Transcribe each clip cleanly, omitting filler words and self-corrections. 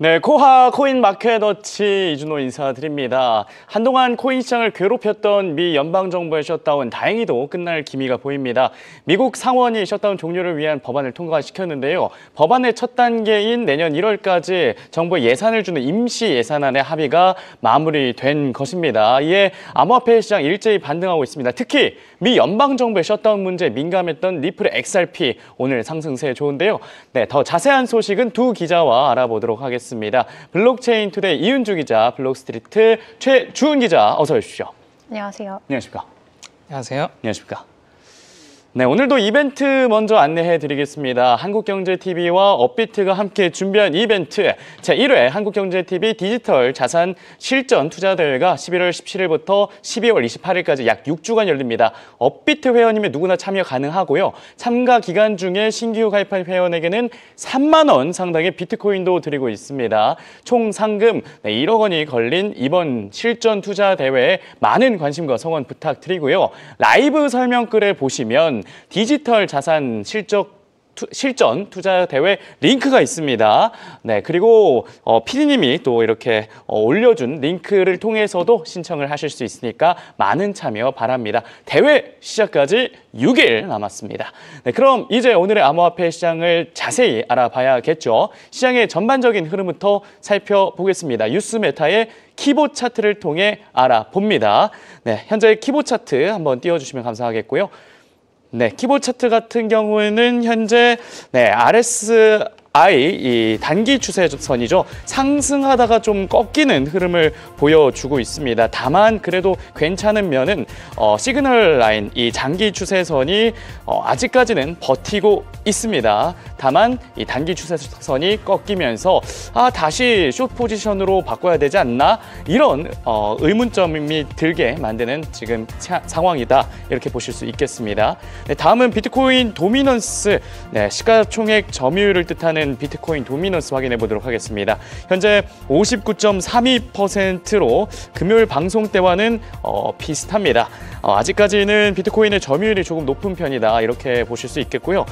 네, 코하 코인 마켓워치 이준호 인사드립니다. 한동안 코인 시장을 괴롭혔던 미 연방정부의 셧다운 다행히도 끝날 기미가 보입니다. 미국 상원이 셧다운 종료를 위한 법안을 통과시켰는데요. 법안의 첫 단계인 내년 1월까지 정부의 예산을 주는 임시 예산안의 합의가 마무리된 것입니다. 이에 암호화폐 시장 일제히 반등하고 있습니다. 특히 미 연방정부의 셧다운 문제에 민감했던 리플의 XRP 오늘 상승세 좋은데요. 네, 더 자세한 소식은 두 기자와 알아보도록 하겠습니다. 블록체인 투데이 이은주 기자, 블록스트리트 최주은 기자, 어서 오십시오. 안녕하세요. 안녕하십니까. 안녕하세요. 안녕하십니까. 네, 오늘도 이벤트 먼저 안내해드리겠습니다. 한국경제TV와 업비트가 함께 준비한 이벤트 제1회 한국경제TV 디지털 자산 실전 투자대회가 11월 17일부터 12월 28일까지 약 6주간 열립니다. 업비트 회원이면 누구나 참여 가능하고요. 참가 기간 중에 신규 가입한 회원에게는 3만 원 상당의 비트코인도 드리고 있습니다. 총 상금 1억 원이 걸린 이번 실전 투자대회에 많은 관심과 성원 부탁드리고요. 라이브 설명글에 보시면 디지털 자산 실전 투자 대회 링크가 있습니다. 네, 그리고 PD님이 또 이렇게 올려준 링크를 통해서도 신청을 하실 수 있으니까 많은 참여 바랍니다. 대회 시작까지 6일 남았습니다. 네, 그럼 이제 오늘의 암호화폐 시장을 자세히 알아봐야겠죠. 시장의 전반적인 흐름부터 살펴보겠습니다. 뉴스메타의 키보 차트를 통해 알아봅니다. 네, 현재 키보 차트 한번 띄워주시면 감사하겠고요. 네, 키보 차트 같은 경우에는 현재 RSI 이 단기 추세선이죠. 상승하다가 좀 꺾이는 흐름을 보여주고 있습니다. 다만 그래도 괜찮은 면은 시그널 라인 이 장기 추세선이 아직까지는 버티고 있습니다. 다만 이 단기 추세선이 꺾이면서 다시 숏 포지션으로 바꿔야 되지 않나 이런 의문점이 들게 만드는 지금 상황이다 이렇게 보실 수 있겠습니다. 네, 다음은 비트코인 도미넌스 시가총액 점유율을 뜻하는 비트코인 도미넌스 확인해 보도록 하겠습니다. 현재 59.32%로 금요일 방송 때와는 비슷합니다. 아직까지는 비트코인의 점유율이 조금 높은 편이다 이렇게 보실 수 있겠고요.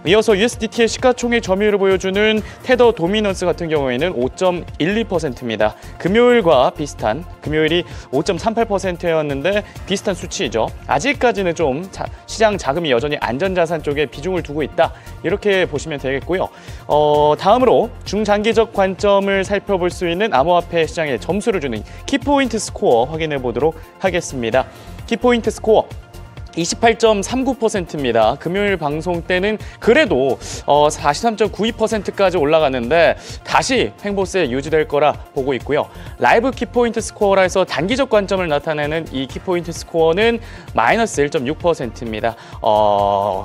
이어서 USDT의 시가총액 점유율을 보여주는 테더 도미넌스 같은 경우에는 5.12%입니다. 금요일과 비슷한 금요일이 5.38%였는데 비슷한 수치이죠. 아직까지는 좀 시장 자금이 여전히 안전자산 쪽에 비중을 두고 있다 이렇게 보시면 되겠고요. 다음으로 중장기적 관점을 살펴볼 수 있는 암호화폐 시장에 점수를 주는 키포인트 스코어 확인해 보도록 하겠습니다. 키포인트 스코어 28.39%입니다. 금요일 방송 때는 그래도 43.92%까지 올라갔는데 다시 횡보세 유지될 거라 보고 있고요. 라이브 키포인트 스코어라 해서 단기적 관점을 나타내는 이 키포인트 스코어는 마이너스 1.6%입니다.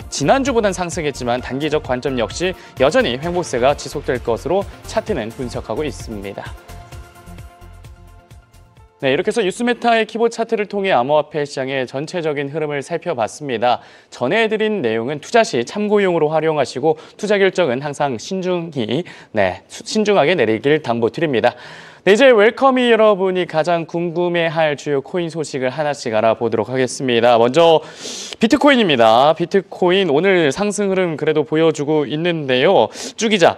지난주보단 상승했지만 단기적 관점 역시 여전히 횡보세가 지속될 것으로 차트는 분석하고 있습니다. 네, 이렇게 해서 뉴스메타의 키보 차트를 통해 암호화폐 시장의 전체적인 흐름을 살펴봤습니다. 전해드린 내용은 투자 시 참고용으로 활용하시고 투자 결정은 항상 신중하게 내리길 당부드립니다. 네, 이제 웰커미 여러분이 가장 궁금해할 주요 코인 소식을 하나씩 알아보도록 하겠습니다. 먼저 비트코인입니다. 비트코인 오늘 상승 흐름 그래도 보여주고 있는데요. 주 기자,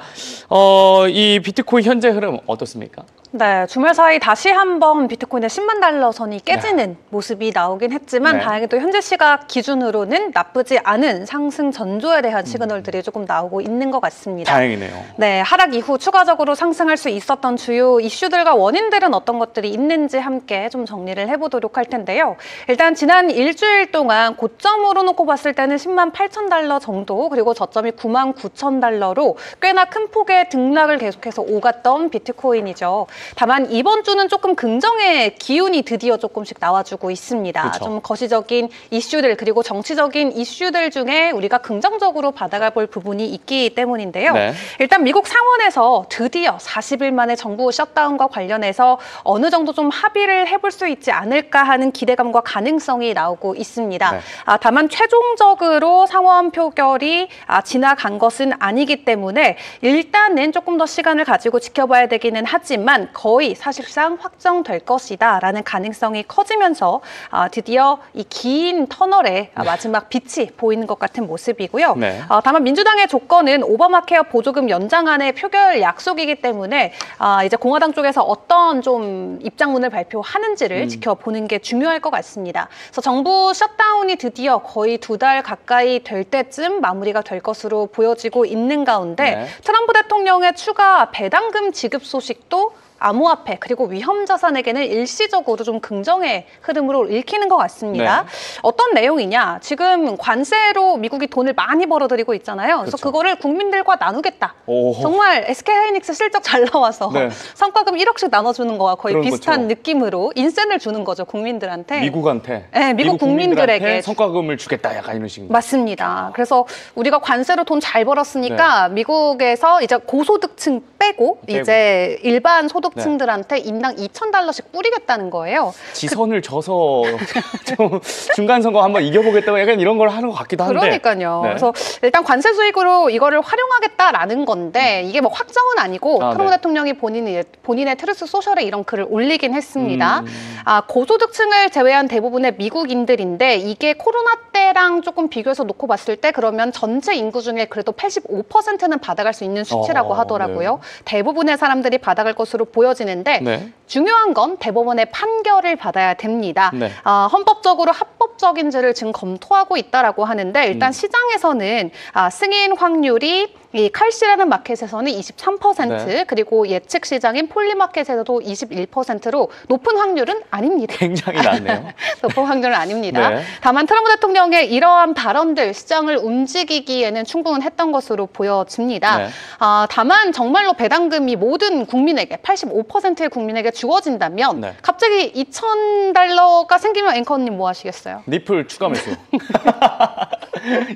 이 비트코인 현재 흐름 어떻습니까? 네, 주말 사이 다시 한번 비트코인의 10만 달러 선이 깨지는 모습이 나오긴 했지만 다행히도 현재 시각 기준으로는 나쁘지 않은 상승 전조에 대한 시그널들이 조금 나오고 있는 것 같습니다. 다행이네요. 네, 하락 이후 추가적으로 상승할 수 있었던 주요 이슈들과 원인들은 어떤 것들이 있는지 함께 좀 정리를 해보도록 할 텐데요. 일단 지난 일주일 동안 고점으로 놓고 봤을 때는 10만 8천 달러 정도 그리고 저점이 9만 9천 달러로 꽤나 큰 폭의 등락을 계속해서 오갔던 비트코인이죠. 다만 이번 주는 조금 긍정의 기운이 드디어 조금씩 나와주고 있습니다. 그렇죠. 좀 거시적인 이슈들 그리고 정치적인 이슈들 중에 우리가 긍정적으로 받아가 볼 부분이 있기 때문인데요. 일단 미국 상원에서 드디어 40일 만에 정부 셧다운과 사안과 관련해서 어느 정도 좀 합의를 해볼 수 있지 않을까 하는 기대감과 가능성이 나오고 있습니다. 네. 다만 최종적으로 상원 표결이 지나간 것은 아니기 때문에 일단은 조금 더 시간을 가지고 지켜봐야 되기는 하지만 거의 사실상 확정될 것이다라는 가능성이 커지면서 드디어 이 긴 터널의 마지막 빛이 보이는 것 같은 모습이고요. 네. 다만 민주당의 조건은 오바마 케어 보조금 연장안의 표결 약속이기 때문에 이제 공화당 쪽에서 어떤 좀 입장문을 발표하는지를 지켜보는 게 중요할 것 같습니다. 그래서 정부 셧다운이 드디어 거의 2달 가까이 될 때쯤 마무리가 될 것으로 보여지고 있는 가운데 네. 트럼프 대통령의 추가 배당금 지급 소식도 암호화폐 그리고 위험자산에게는 일시적으로 좀 긍정의 흐름으로 읽히는 것 같습니다. 네. 어떤 내용이냐? 지금 관세로 미국이 돈을 많이 벌어들이고 있잖아요. 그래서 그렇죠. 그거를 국민들과 나누겠다. 오. 정말 SK하이닉스 실적 잘 나와서 네. 성과금 1억씩 나눠주는 거와 거의 그런 비슷한 거죠. 느낌으로 인센을 주는 거죠. 국민들한테. 미국한테. 네, 미국 국민들에게 성과금을 주겠다. 약간 이런 식입니다. 맞습니다. 그래서 우리가 관세로 돈 잘 벌었으니까 미국에서 이제 고소득층 빼고 이제 일반 소득층들한테 인당 $2,000씩 뿌리겠다는 거예요. 지선을 져서 좀 중간 선거 한번 이겨보겠다고 약간 이런 걸 하는 것 같기도 한데. 그러니까요. 네. 그래서 일단 관세 수익으로 이거를 활용하겠다라는 건데 이게 뭐 확정은 아니고 트럼프 네. 대통령이 본인의 트루스 소셜에 이런 글을 올리긴 했습니다. 고소득층을 제외한 대부분의 미국인들인데 이게 코로나 때랑 조금 비교해서 놓고 봤을 때 그러면 전체 인구 중에 그래도 85%는 받아갈 수 있는 수치라고 하더라고요. 네. 대부분의 사람들이 받아갈 것으로 보여지는데 네. 중요한 건 대법원의 판결을 받아야 됩니다. 네. 헌법적으로 합법적인지를 지금 검토하고 있다라고 하는데 일단 시장에서는 승인 확률이 이 칼시라는 마켓에서는 23% 네. 그리고 예측 시장인 폴리마켓에서도 21%로 높은 확률은 아닙니다. 굉장히 낮네요. 높은 확률은 아닙니다. 네. 다만 트럼프 대통령의 이러한 발언들 시장을 움직이기에는 충분했던 것으로 보여집니다. 네. 다만 정말로 배당금이 모든 국민에게 85%의 국민에게 주어진다면 네. 갑자기 $2,000가 생기면 앵커님 뭐 하시겠어요? 니플 추가 매수.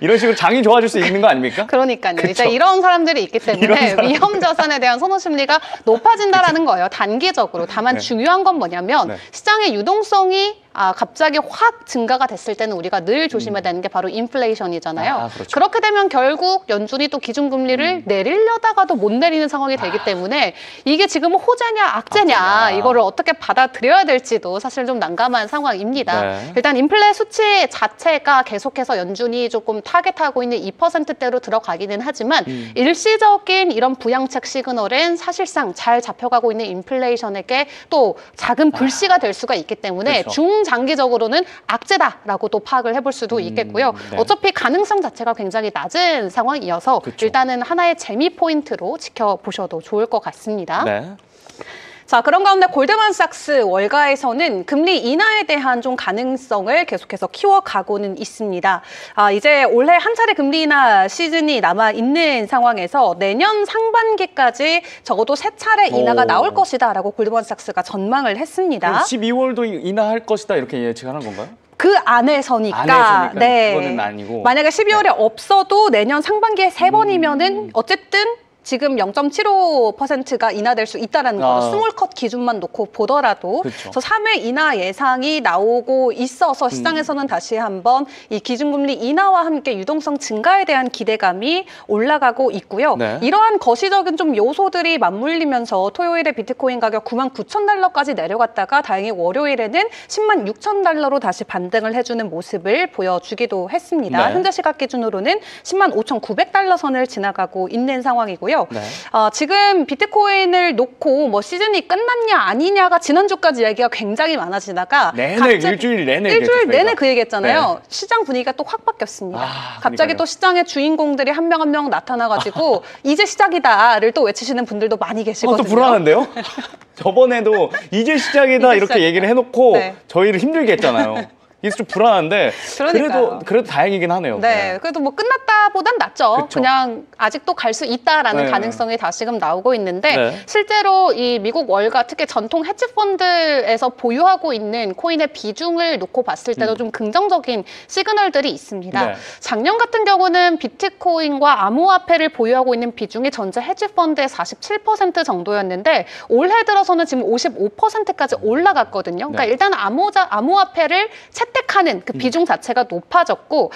이런 식으로 장이 좋아질 수 있는 거 아닙니까? 그러니까요. 그쵸? 이제 이런 사람들이 있기 때문에 이런 사람들. 위험 자산에 대한 선호 심리가 높아진다라는 거예요. 단기적으로. 다만 네. 중요한 건 뭐냐면 네. 시장의 유동성이 갑자기 확 증가가 됐을 때는 우리가 늘 조심해야 되는 게 바로 인플레이션이잖아요. 그렇죠. 그렇게 되면 결국 연준이 또 기준금리를 내리려다가도 못 내리는 상황이 되기 때문에 이게 지금은 호재냐 악재냐 이거를 어떻게 받아들여야 될지도 사실 좀 난감한 상황입니다. 네. 일단 인플레 수치 자체가 계속해서 연준이 조금 타겟하고 있는 2%대로 들어가기는 하지만 일시적인 이런 부양책 시그널은 사실상 잘 잡혀가고 있는 인플레이션에게 또 작은 불씨가 될 수가 있기 때문에 그렇죠. 중장기적으로는 악재다라고 또 파악을 해볼 수도 있겠고요. 네. 어차피 가능성 자체가 굉장히 낮은 상황이어서 그렇죠. 일단은 하나의 재미 포인트로 지켜보셔도 좋을 것 같습니다. 네. 자, 그런 가운데 골드만삭스 월가에서는 금리 인하에 대한 좀 가능성을 계속해서 키워가고는 있습니다. 이제 올해 한 차례 금리 인하 시즌이 남아 있는 상황에서 내년 상반기까지 적어도 3차례 인하가 나올 것이다라고 골드만삭스가 전망을 했습니다. 12월도 인하할 것이다 이렇게 예측하는 건가요? 그 안에서니까, 안에서니까 네. 그거는 아니고. 만약에 12월에 없어도 내년 상반기에 3번이면은 어쨌든 지금 0.75%가 인하될 수 있다는 거죠. 스몰컷 기준만 놓고 보더라도. 그쵸. 그래서 3회 인하 예상이 나오고 있어서 시장에서는 다시 한번 이 기준금리 인하와 함께 유동성 증가에 대한 기대감이 올라가고 있고요. 네. 이러한 거시적인 좀 요소들이 맞물리면서 토요일에 비트코인 가격 99,000달러까지 내려갔다가 다행히 월요일에는 106,000달러로 다시 반등을 해주는 모습을 보여주기도 했습니다. 네. 현재 시각 기준으로는 105,900달러 선을 지나가고 있는 상황이고요. 네. 지금 비트코인을 놓고 뭐 시즌이 끝났냐 아니냐가 지난주까지 얘기가 굉장히 많아지다가 내내 일주일 내내 일주일 내내 저희가. 그 얘기했잖아요. 네. 시장 분위기가 또 확 바뀌었습니다. 갑자기 그러니까요. 또 시장의 주인공들이 한 명 한 명 나타나가지고 이제 시작이다를 또 외치시는 분들도 많이 계시거든요. 또 불안한데요? 저번에도 이제 시작이다 이제 이렇게 시작이다. 얘기를 해놓고 네. 저희를 힘들게 했잖아요. 이게 좀 불안한데 그래도 다행이긴 하네요. 네, 그래도 뭐 끝났다보단 낫죠. 그쵸. 그냥 아직도 갈 수 있다라는 네. 가능성이 다시금 나오고 있는데 네. 실제로 이 미국 월가 특히 전통 헤지펀드에서 보유하고 있는 코인의 비중을 놓고 봤을 때도 좀 긍정적인 시그널들이 있습니다. 네. 작년 같은 경우는 비트코인과 암호화폐를 보유하고 있는 비중이 전체 헤지펀드의 47% 정도였는데 올해 들어서는 지금 55%까지 올라갔거든요. 그러니까 네. 일단 암호화폐를 채택하는 그 비중 자체가 높아졌고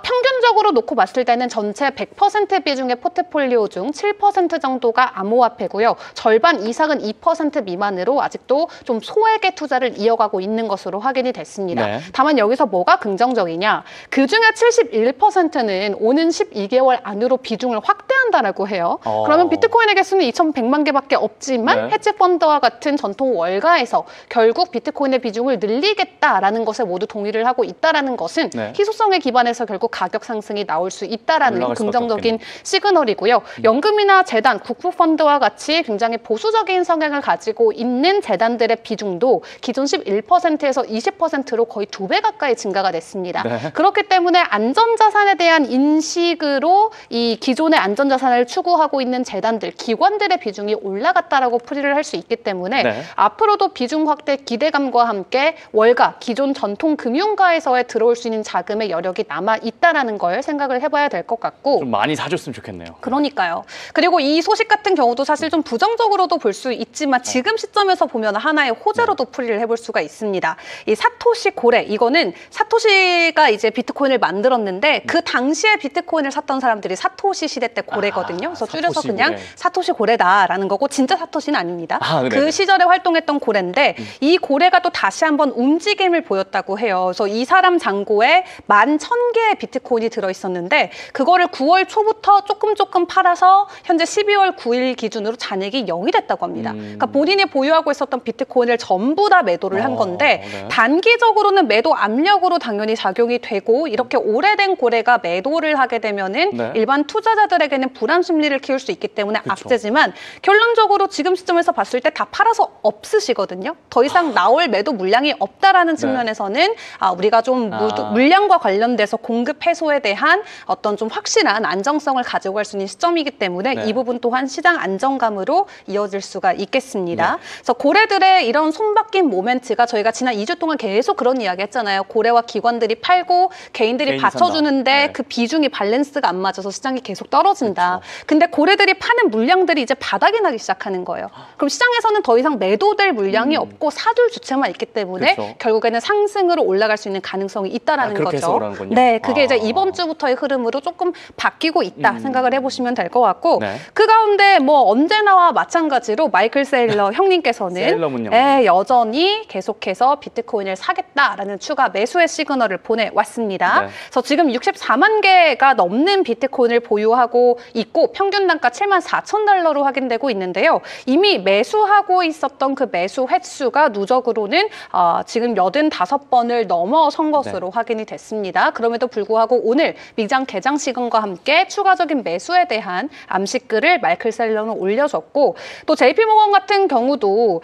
평균적으로 놓고 봤을 때는 전체 100% 비중의 포트폴리오 중 7% 정도가 암호화폐고요. 절반 이상은 2% 미만으로 아직도 좀 소액의 투자를 이어가고 있는 것으로 확인이 됐습니다. 네. 다만 여기서 뭐가 긍정적이냐? 그중에 71%는 오는 12개월 안으로 비중을 확대한다라고 해요. 그러면 비트코인의 개수는 2,100만 개밖에 없지만 네. 헤지펀드와 같은 전통 월가에서 결국 비트코인의 비중을 늘리겠다라는 것에 모두 동의를 하고 있다라는 것은 네. 희소성에 기반해서 결국 가격 상승이 나올 수 있다라는 올라갈 수밖에 긍정적인 시그널이고요. 연금이나 재단, 국부펀드와 같이 굉장히 보수적인 성향을 가지고 있는 재단들의 비중도 기존 11%에서 20%로 거의 2배 가까이 증가가 됐습니다. 네. 그렇기 때문에 안전자산에 대한 인식으로 이 기존의 안전자산을 추구하고 있는 재단들, 기관들의 비중이 올라갔다라고 풀이를 할 수 있기 때문에 네. 앞으로도 비중 확대 기대감과 함께 월가, 기존 전통 금융가에서의 들어올 수 있는 자금의 여력이 남아 있다라는 걸 생각을 해봐야 될 것 같고 좀 많이 사줬으면 좋겠네요. 그러니까요. 그리고 이 소식 같은 경우도 사실 좀 부정적으로도 볼 수 있지만 지금 시점에서 보면 하나의 호재로도 풀이를 해볼 수가 있습니다. 이 사토시 고래, 이거는 사토시가 이제 비트코인을 만들었는데 그 당시에 비트코인을 샀던 사람들이 사토시 시대 때 고래거든요. 그래서 줄여서 사토시 그냥 고래. 사토시 고래다라는 거고 진짜 사토시는 아닙니다. 네네. 그 시절에 활동했던 고래인데 이 고래가 또 다시 한번 움직임을 보였다고 해요. 그래서 이 사람 잔고에 11,000개의 비트코인이 들어있었는데 그거를 9월 초부터 조금 팔아서 현재 12월 9일 기준으로 잔액이 0이 됐다고 합니다. 그러니까 본인이 보유하고 있었던 비트코인을 전부 다 매도를 한 건데 네. 단기적으로는 매도 압력으로 당연히 작용이 되고 이렇게 오래된 고래가 매도를 하게 되면은 네. 일반 투자자들에게는 불안 심리를 키울 수 있기 때문에 그쵸. 악재지만 결론적으로 지금 시점에서 봤을 때 다 팔아서 없으시거든요. 더 이상 나올 매도 물량이 없다라는 네. 측면에서는 우리가 좀 물량과 관련돼서 공급 해소에 대한 어떤 좀 확실한 안정성을 가지고 갈 수 있는 시점이기 때문에 네. 이 부분 또한 시장 안정감으로 이어질 수가 있겠습니다. 그래서 고래들의 이런 손바뀐 모멘트가 저희가 지난 2주 동안 계속 그런 이야기 했잖아요. 고래와 기관들이 팔고 개인들이 개인이 받쳐주는데 산다. 네. 그 비중이 밸런스가 안 맞아서 시장이 계속 떨어진다. 그쵸. 근데 고래들이 파는 물량들이 이제 바닥이 나기 시작하는 거예요. 그럼 시장에서는 더 이상 매도될 물량이 없고 사둘 주체만 있기 때문에 그쵸. 결국에는 상승으로 올라갈 수 있는 가능성이 있다라는 그렇게 거죠. 해석을 하는군요. 네, 그게 이제 이번 주부터의 흐름으로 조금 바뀌고 있다 생각을 해보시면 될 것 같고 네. 그 가운데 뭐 언제나와 마찬가지로 마이클 세일러 형님께서는 세일러문 형님. 여전히 계속해서 비트코인을 사겠다라는 추가 매수의 시그널을 보내왔습니다. 네. 그래서 지금 64만 개가 넘는 비트코인을 보유하고 있고 평균 단가 74,000달러로 확인되고 있는데요. 이미 매수하고 있었던 그 매수 횟수가 누적으로는 지금 85번을 넘어선 것으로 확인이 됐습니다. 그럼에도 불구하고 오늘 미장 개장 시간과 함께 추가적인 매수에 대한 암시글을 마이클 셀러는 올려줬고 또 JP모건 같은 경우도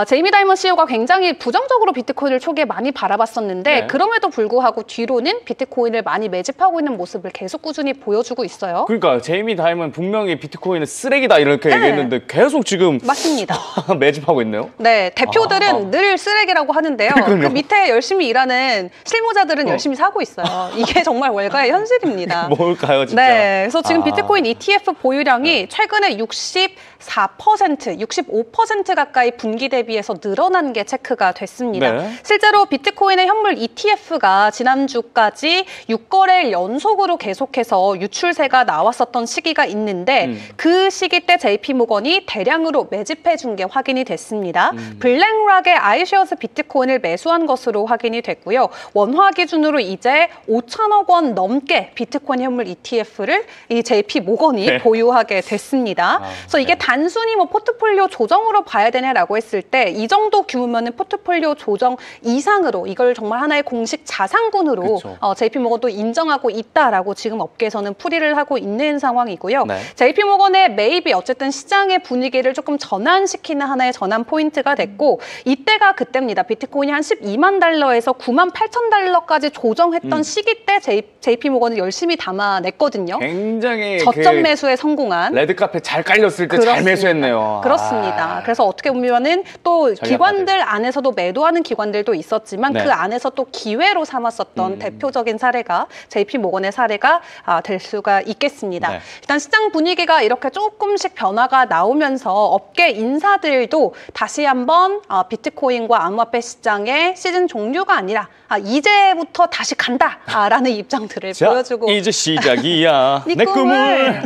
제이미 다이먼 CEO가 굉장히 부정적으로 비트코인을 초기에 많이 바라봤었는데 네. 그럼에도 불구하고 뒤로는 비트코인을 많이 매집하고 있는 모습을 계속 꾸준히 보여주고 있어요. 그러니까 제이미 다이먼 분명히 비트코인은 쓰레기다 이렇게 얘기했는데 계속 지금 맞습니다. 매집하고 있네요. 네, 대표들은 늘 쓰레기라고 하는데요. 그 밑에 열심히 일하는 실무자들은 열심히 사고 있어요. 이게 정말 월가의 현실입니다. 뭘까요, 진짜? 네, 그래서 지금 비트코인 ETF 보유량이 최근에 64%, 65% 가까이 분기 대비해서 늘어난 게 체크가 됐습니다. 네. 실제로 비트코인의 현물 ETF가 지난주까지 6거래일 연속으로 계속해서 유출세가 나왔었던 시기가 있는데 그 시기 때 JP모건이 대량으로 매집해 준 게 확인이 됐습니다. 블랙락의 아이쉐어스 비트코인을 매수한 것으로 확인이 됐고요. 원화 기준으로 이제 5천억 원 넘게 비트코인 현물 ETF를 이 JP모건이 네. 보유하게 됐습니다. 그래서 이게 단순히 뭐 포트폴리오 조정으로 봐야 되냐라고 했을 때 이 정도 규모면은 포트폴리오 조정 이상으로 이걸 정말 하나의 공식 자산군으로 그쵸. JP모건도 인정하고 있다라고 지금 업계에서는 풀이를 하고 있는 상황이고요. 네. JP모건의 매입이 어쨌든 시장의 분위기를 조금 전환시키는 하나의 전환 포인트가 됐고 이때가 그때입니다. 비트코인이 한 12만 달러에서 달러에서 98,000달러까지 조정했던 시기 때 JP모건은 열심히 담아냈거든요. 굉장히 저점 매수에 성공한. 레드카펫 잘 깔렸을 때 잘 매수했네요. 그렇습니다. 그래서 어떻게 보면은 또 기관들 안에서도 매도하는 기관들도 있었지만 그 안에서 또 기회로 삼았었던 대표적인 사례가 JP모건의 사례가 될 수가 있겠습니다. 일단 시장 분위기가 이렇게 조금씩 변화가 나오면서 업계 인사들도 다시 한번 비트코인과 암호화폐 시장의 시즌 종료가 아니라 이제부터 다시 간다라는 입장들을 보여주고 이제 시작이야. 내 꿈을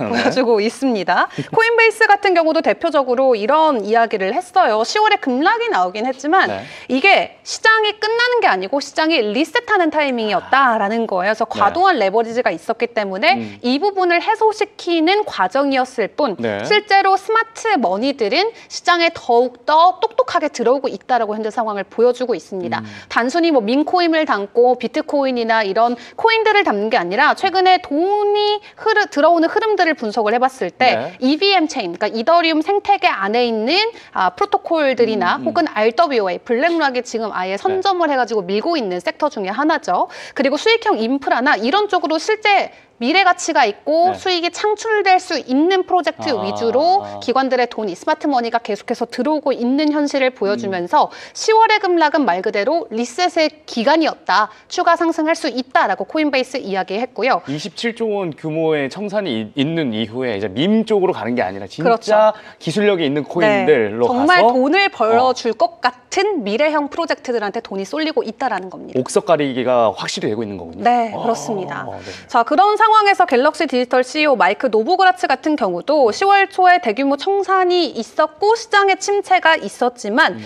보여주고 있습니다. 코인베이스 같은 경우도 대표적으로 이런 이야기를 했어요. 10월에 급락이 나오긴 했지만 이게 시장이 끝나는 게 아니고 시장이 리셋하는 타이밍이었다라는 거예요. 그래서 과도한 레버리지가 있었기 때문에 이 부분을 해소시키는 과정이었을 뿐 실제로 스마트 머니들은 시장에 더욱더 똑똑하게 들어오고 있다라고 현재 상황을 보여주고 있습니다. 단순히 뭐 민코인을 담고 비트코인이나 이런 코인들을 담는 게 아니라 최근에 돈이 들어오는 흐름들을 분석을 해봤을 때 EVM 체인, 그러니까 이더리움 생태계 안에 있는 프로토콜들이나 혹은 RWA, 블랙락이 지금 아예 선점을 해가지고 밀고 있는 섹터 중에 하나죠. 그리고 수익형 인프라나 이런 쪽으로 실제 미래 가치가 있고 수익이 창출될 수 있는 프로젝트 위주로 기관들의 돈이 스마트머니가 계속해서 들어오고 있는 현실을 보여주면서 10월의 급락은 말 그대로 리셋의 기간이었다. 추가 상승할 수 있다라고 코인베이스 이야기했고요. 27조 원 규모의 청산이 있는 이후에 이제 밈 쪽으로 가는 게 아니라 진짜 기술력이 있는 코인들로 정말 가서 돈을 벌어줄 것 같은 미래형 프로젝트들한테 돈이 쏠리고 있다라는 겁니다. 옥석 가리기가 확실히 되고 있는 거군요. 네, 그렇습니다. 자, 그런 상황에서 갤럭시 디지털 CEO 마이크 노보그라츠 같은 경우도 10월 초에 대규모 청산이 있었고 시장의 침체가 있었지만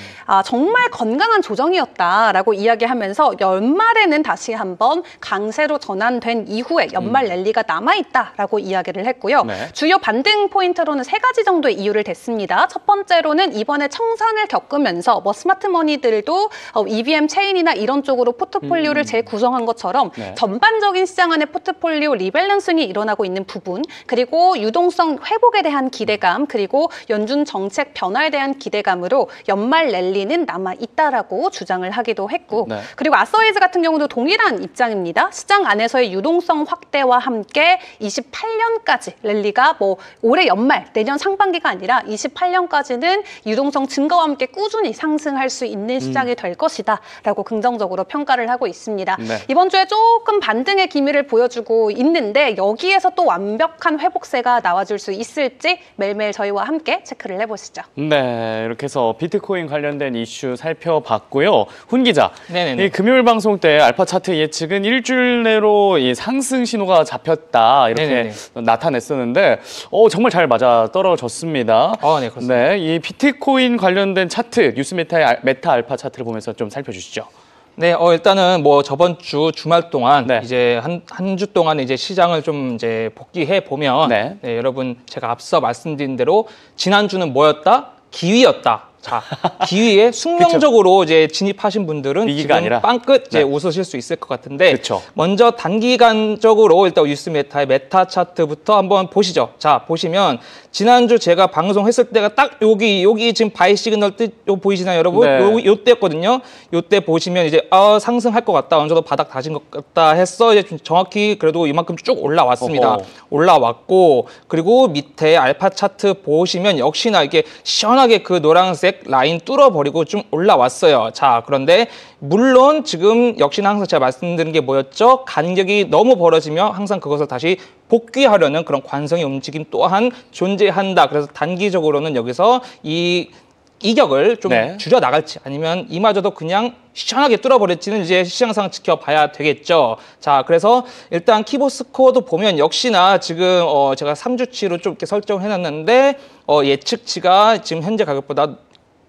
정말 건강한 조정이었다라고 이야기하면서 연말에는 다시 한번 강세로 전환된 이후에 연말 랠리가 남아있다라고 이야기를 했고요. 주요 반등 포인트로는 3가지 정도의 이유를 댔습니다. 첫 번째로는 이번에 청산을 겪으면서 뭐 스마트머니들도 EVM 체인이나 이런 쪽으로 포트폴리오를 재구성한 것처럼 전반적인 시장 안의 포트폴리오 리밸런싱이 일어나고 있는 부분, 그리고 유동성 회복에 대한 기대감, 그리고 연준 정책 변화에 대한 기대감으로 연말 랠리는 남아있다라고 주장을 하기도 했고 그리고 아서웨이즈 같은 경우도 동일한 입장입니다. 시장 안에서의 유동성 확대와 함께 28년까지 랠리가 뭐 올해 연말, 내년 상반기가 아니라 28년까지는 유동성 증가와 함께 꾸준히 상승할 수 있는 시장이 될 것이다 라고 긍정적으로 평가를 하고 있습니다. 이번 주에 조금 반등의 기미를 보여주고 있는데 여기에서 또 완벽한 회복세가 나와줄 수 있을지 매일매일 저희와 함께 체크를 해보시죠. 네, 이렇게 해서 비트코인 관련된 이슈 살펴봤고요. 훈 기자, 이 금요일 방송 때 알파 차트 예측은 일주일 내로 이 상승 신호가 잡혔다 이렇게 나타냈었는데 정말 잘 맞아 떨어졌습니다. 네, 그렇습니다. 네, 이 비트코인 관련된 차트 뉴스 메타 알파 차트를 보면서 좀 살펴주시죠. 네, 일단은 뭐 저번 주 주말 동안 이제 한 주 동안 이제 시장을 좀 이제 복귀해 보면 여러분 제가 앞서 말씀드린 대로 지난주는 뭐였다? 기위였다. 자, 기위에 숙명적으로 이제 진입하신 분들은 지금 아니라 빵끝 이제 웃으실 수 있을 것 같은데 먼저 단기간적으로 일단 뉴스 메타의 메타 차트부터 한번 보시죠. 자, 보시면 지난주 제가 방송했을 때가 딱 여기 지금 바이 시그널 요 보이시나요, 여러분? 요때였거든요. 요때 보시면 이제 상승할 것 같다. 어느 정도 바닥 다진 것 같다 했어. 이제 정확히 그래도 이만큼 쭉 올라왔습니다. 올라왔고 그리고 밑에 알파 차트 보시면 역시나 이게 시원하게 그 노란색 라인 뚫어버리고 좀 올라왔어요. 자, 그런데 물론 지금 역시나 항상 제가 말씀드린 게 뭐였죠? 간격이 너무 벌어지면 항상 그것을 다시 복귀하려는 그런 관성의 움직임 또한 존재한다. 그래서 단기적으로는 여기서 이격을 좀 줄여 나갈지 아니면 이마저도 그냥 시원하게 뚫어버릴지는 이제 시장 상황 지켜봐야 되겠죠. 자, 그래서 일단 키보스코어도 보면 역시나 지금 제가 3주치로 좀 이렇게 설정을 해놨는데 예측치가 지금 현재 가격보다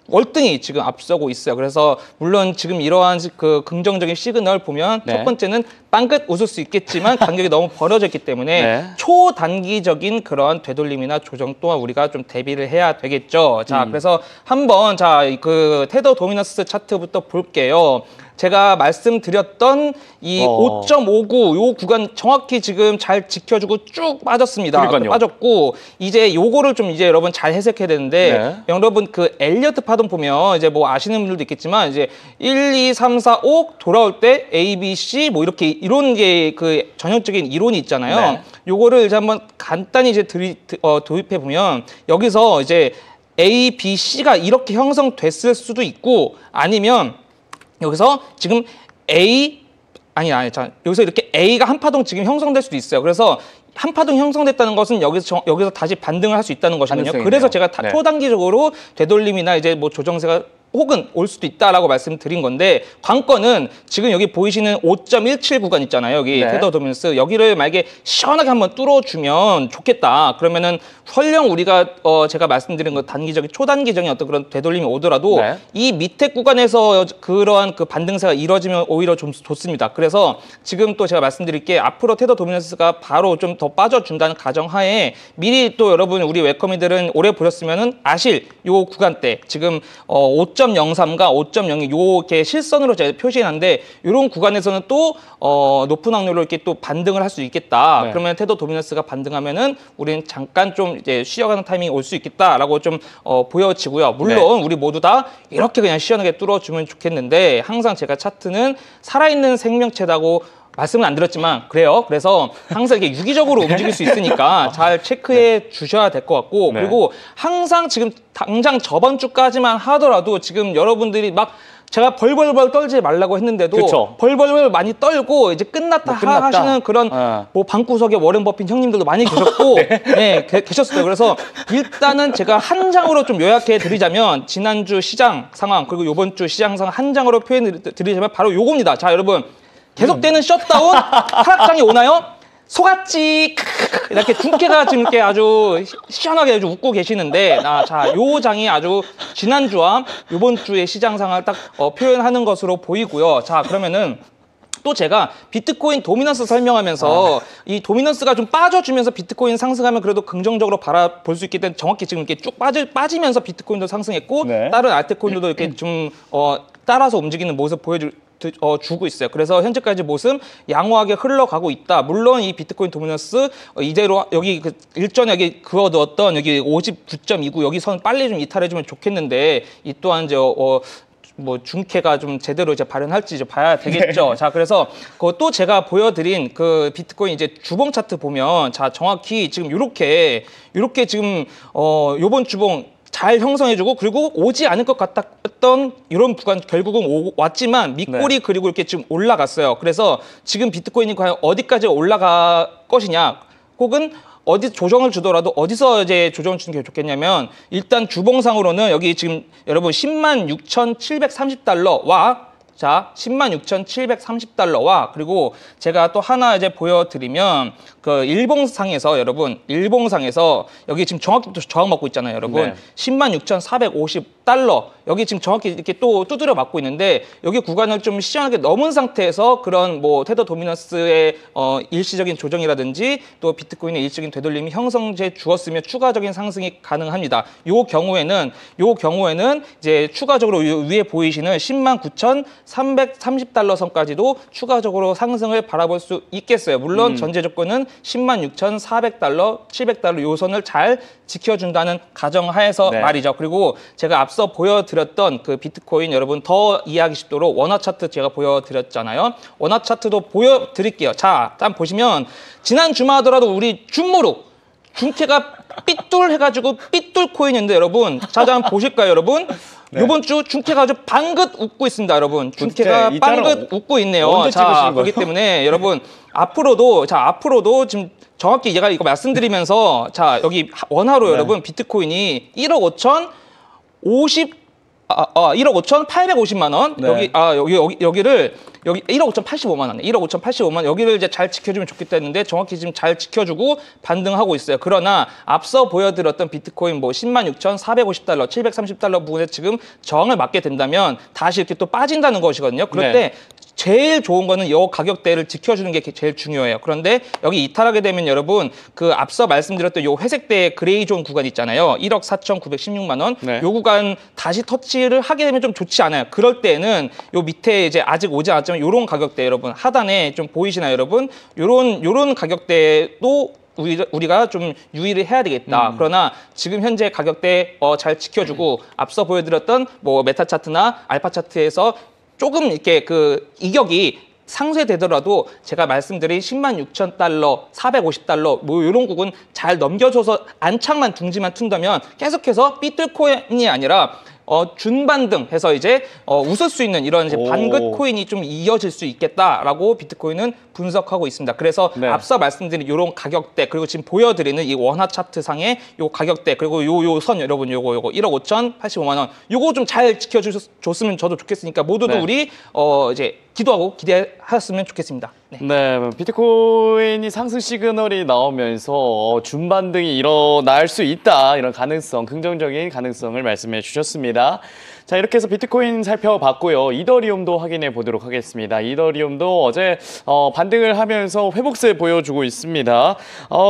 월등히 지금 앞서고 있어요. 그래서 물론 지금 이러한 그 긍정적인 시그널 보면 첫 번째는 빵끝 웃을 수 있겠지만 간격이 너무 벌어져 있기 때문에 초단기적인 그런 되돌림이나 조정 또한 우리가 좀 대비를 해야 되겠죠. 자, 그래서 한번 그 테더 도미넌스 차트부터 볼게요. 제가 말씀드렸던 이 5.59 요 구간 정확히 지금 잘 지켜주고 쭉 빠졌습니다. 그러니까요. 빠졌고 이제 요거를 좀 이제 여러분 잘 해석해야 되는데 여러분 그 엘리어트 파동 보면 이제 뭐 아시는 분들도 있겠지만 이제 1, 2, 3, 4, 5 돌아올 때 A, B, C 뭐 이렇게 이런 게 그 전형적인 이론이 있잖아요. 요거를 이제 한번 간단히 이제 도입해 보면 여기서 이제 A, B, C가 이렇게 형성됐을 수도 있고 아니면 여기서 지금 자, 여기서 이렇게 A가 한 파동 지금 형성될 수도 있어요. 그래서 한 파동 형성됐다는 것은 여기서 다시 반등을 할 수 있다는 것이거든요. 그래서 제가 초단기적으로 되돌림이나 이제 뭐 조정세가 혹은 올 수도 있다라고 말씀드린 건데 관건은 지금 여기 보이시는 5.17 구간 있잖아요. 여기 테더 도미넌스 여기를 만약에 시원하게 한번 뚫어주면 좋겠다. 그러면은 설령 우리가 제가 말씀드린 그 단기적인 초단기적인 어떤 그런 되돌림이 오더라도 이 밑에 구간에서 그러한 그 반등세가 이뤄지면 오히려 좀 좋습니다. 그래서 지금 또 제가 말씀드릴 게 앞으로 테더 도미넌스가 바로 좀 더 빠져준다는 가정하에 미리 또 여러분 우리 웨커미들은 오래 보셨으면은 아실 요 구간대 지금 5.03과 5.02 요게 실선으로 제가 표시해놨는데 이런 구간에서는 또 높은 확률로 이렇게 또 반등을 할 수 있겠다. 그러면 테더 도미넌스가 반등하면은 우리는 잠깐 좀 이제 쉬어가는 타이밍이 올 수 있겠다라고 좀 보여지고요. 물론 우리 모두 다 이렇게 그냥 시원하게 뚫어주면 좋겠는데 항상 제가 차트는 살아있는 생명체다고 말씀은 안 드렸지만 그래요. 그래서 항상 이게 유기적으로 움직일 수 있으니까 잘 체크해 주셔야 될 것 같고 그리고 항상 지금 당장 저번 주까지만 하더라도 지금 여러분들이 막 제가 벌벌벌 떨지 말라고 했는데도 벌벌벌 많이 떨고 이제 끝났다 하시는 그런 뭐 방구석에 워렌 버핏 형님들도 많이 계셨고 계셨어요. 그래서 일단은 제가 한 장으로 좀 요약해 드리자면 지난주 시장 상황 그리고 이번 주 시장 상황 한 장으로 표현 드리자면 바로 요겁니다. 자 여러분 계속되는 셧다운 하락장이 오나요? 속았지 이렇게 중계가 지금 이렇게 아주 시원하게 아주 웃고 계시는데 자, 요 장이 아주 지난주와 이번 주의 시장 상황을 딱 표현하는 것으로 보이고요. 자 그러면은 또 제가 비트코인 도미넌스 설명하면서 이 도미넌스가 좀 빠져주면서 비트코인 상승하면 그래도 긍정적으로 바라볼 수 있기 때문에 정확히 지금 이렇게 쭉 빠지면서 비트코인도 상승했고 다른 알트코인들도 이렇게 좀 따라서 움직이는 모습 주고 있어요. 그래서 현재까지 모습 양호하게 흘러가고 있다. 물론 이 비트코인 도미넌스 이대로 여기 그 일전에 여기 그어두었던 여기 59.29 여기 선 빨리 좀 이탈해주면 좋겠는데 이 또한 이제 뭐 중캐가 좀 제대로 이제 발현할지 이제 봐야 되겠죠. 자 그래서 또 제가 보여드린 그 비트코인 이제 주봉 차트 보면 자 정확히 지금 요렇게 지금 요번 주봉 잘 형성해주고 그리고 오지 않을 것 같았던 이런 구간 결국은 왔지만 밑꼬리 그리고 이렇게 지금 올라갔어요. 그래서 지금 비트코인이 과연 어디까지 올라갈 것이냐 혹은 어디 조정을 주더라도 어디서 이제 조정을 주는 게 좋겠냐면 일단 주봉상으로는 여기 지금 여러분 106,730달러와 자 106,730달러와 그리고 제가 또 하나 이제 보여드리면 그 일봉상에서 여러분 일봉상에서 여기 지금 정확히 또 저항 맞고 있잖아요 여러분 106,450달러 여기 지금 정확히 이렇게 또 두드려 맞고 있는데 여기 구간을 좀 시원하게 넘은 상태에서 그런 뭐 테더 도미넌스의 일시적인 조정이라든지 또 비트코인의 일시적인 되돌림이 형성돼 주었으면 추가적인 상승이 가능합니다. 요 경우에는 이제 추가적으로 위에 보이시는 109,330달러 선까지도 추가적으로 상승을 바라볼 수 있겠어요. 물론 전제 조건은 106,400달러, 700달러 요 선을 잘 지켜준다는 가정하에서 말이죠. 그리고 제가 앞서 보여드렸던 그 비트코인 여러분 더 이해하기 쉽도록 원화 차트 제가 보여드렸잖아요. 원화 차트도 보여드릴게요. 자, 일단 보시면 지난 주말 하더라도 우리 중캐가 삐뚤 해가지고 삐뚤 코인인데 여러분 자 한번 보실까요 여러분? 이번 주 중캐가 아주 방긋 웃고 있습니다, 여러분. 중캐가 방긋 웃고 있네요. 자, 그렇기 때문에 여러분 앞으로도 지금 정확히 얘가 이거 말씀드리면서 자 여기 원화로 여러분 비트코인이 1억 5,850만 원 여기를 1억 5,085만 원 1억 5,085만 원 여기를 이제 잘 지켜주면 좋겠다 했는데 정확히 지금 잘 지켜주고 반등하고 있어요. 그러나 앞서 보여드렸던 비트코인 뭐 106,450달러 730달러 부분에 지금 저항을 맞게 된다면 다시 이렇게 또 빠진다는 것이거든요. 그럴 때 제일 좋은 거는 이 가격대를 지켜주는 게 제일 중요해요. 그런데 여기 이탈하게 되면 여러분 그 앞서 말씀드렸던 이 회색대 그레이존 구간 있잖아요. 1억 4,916만 원. 네. 이 구간 다시 터치를 하게 되면 좀 좋지 않아요. 그럴 때는 요 밑에 이제 아직 오지 않았지만 요런 가격대 여러분 하단에 좀 보이시나요, 여러분? 요런 가격대도 우리가 좀 유의를 해야 되겠다. 그러나 지금 현재 가격대 잘 지켜주고 앞서 보여드렸던 뭐 메타 차트나 알파 차트에서 조금 이렇게 그 이격이 상쇄되더라도 제가 말씀드린 106,000달러, 450달러 뭐 이런 국은 잘 넘겨줘서 안착만 둥지만 튼다면 계속해서 비트코인이 아니라 준반등 해서 이제 웃을 수 있는 이런 이제 반긋 코인이 좀 이어질 수 있겠다라고 비트코인은 분석하고 있습니다. 그래서 네. 앞서 말씀드린 이런 가격대 그리고 지금 보여드리는 이 원화 차트 상의 요 가격대 그리고 요 선 여러분 요거 1억 5,085만 원 요거 좀 잘 지켜줬으면 저도 좋겠으니까 모두도 네. 우리 이제 기도하고 기대하셨으면 좋겠습니다. 네. 네, 비트코인이 상승 시그널이 나오면서 준반등이 일어날 수 있다 이런 가능성, 긍정적인 가능성을 말씀해 주셨습니다. 자, 이렇게 해서 비트코인 살펴봤고요. 이더리움도 확인해 보도록 하겠습니다. 이더리움도 어제 반등을 하면서 회복세 보여주고 있습니다.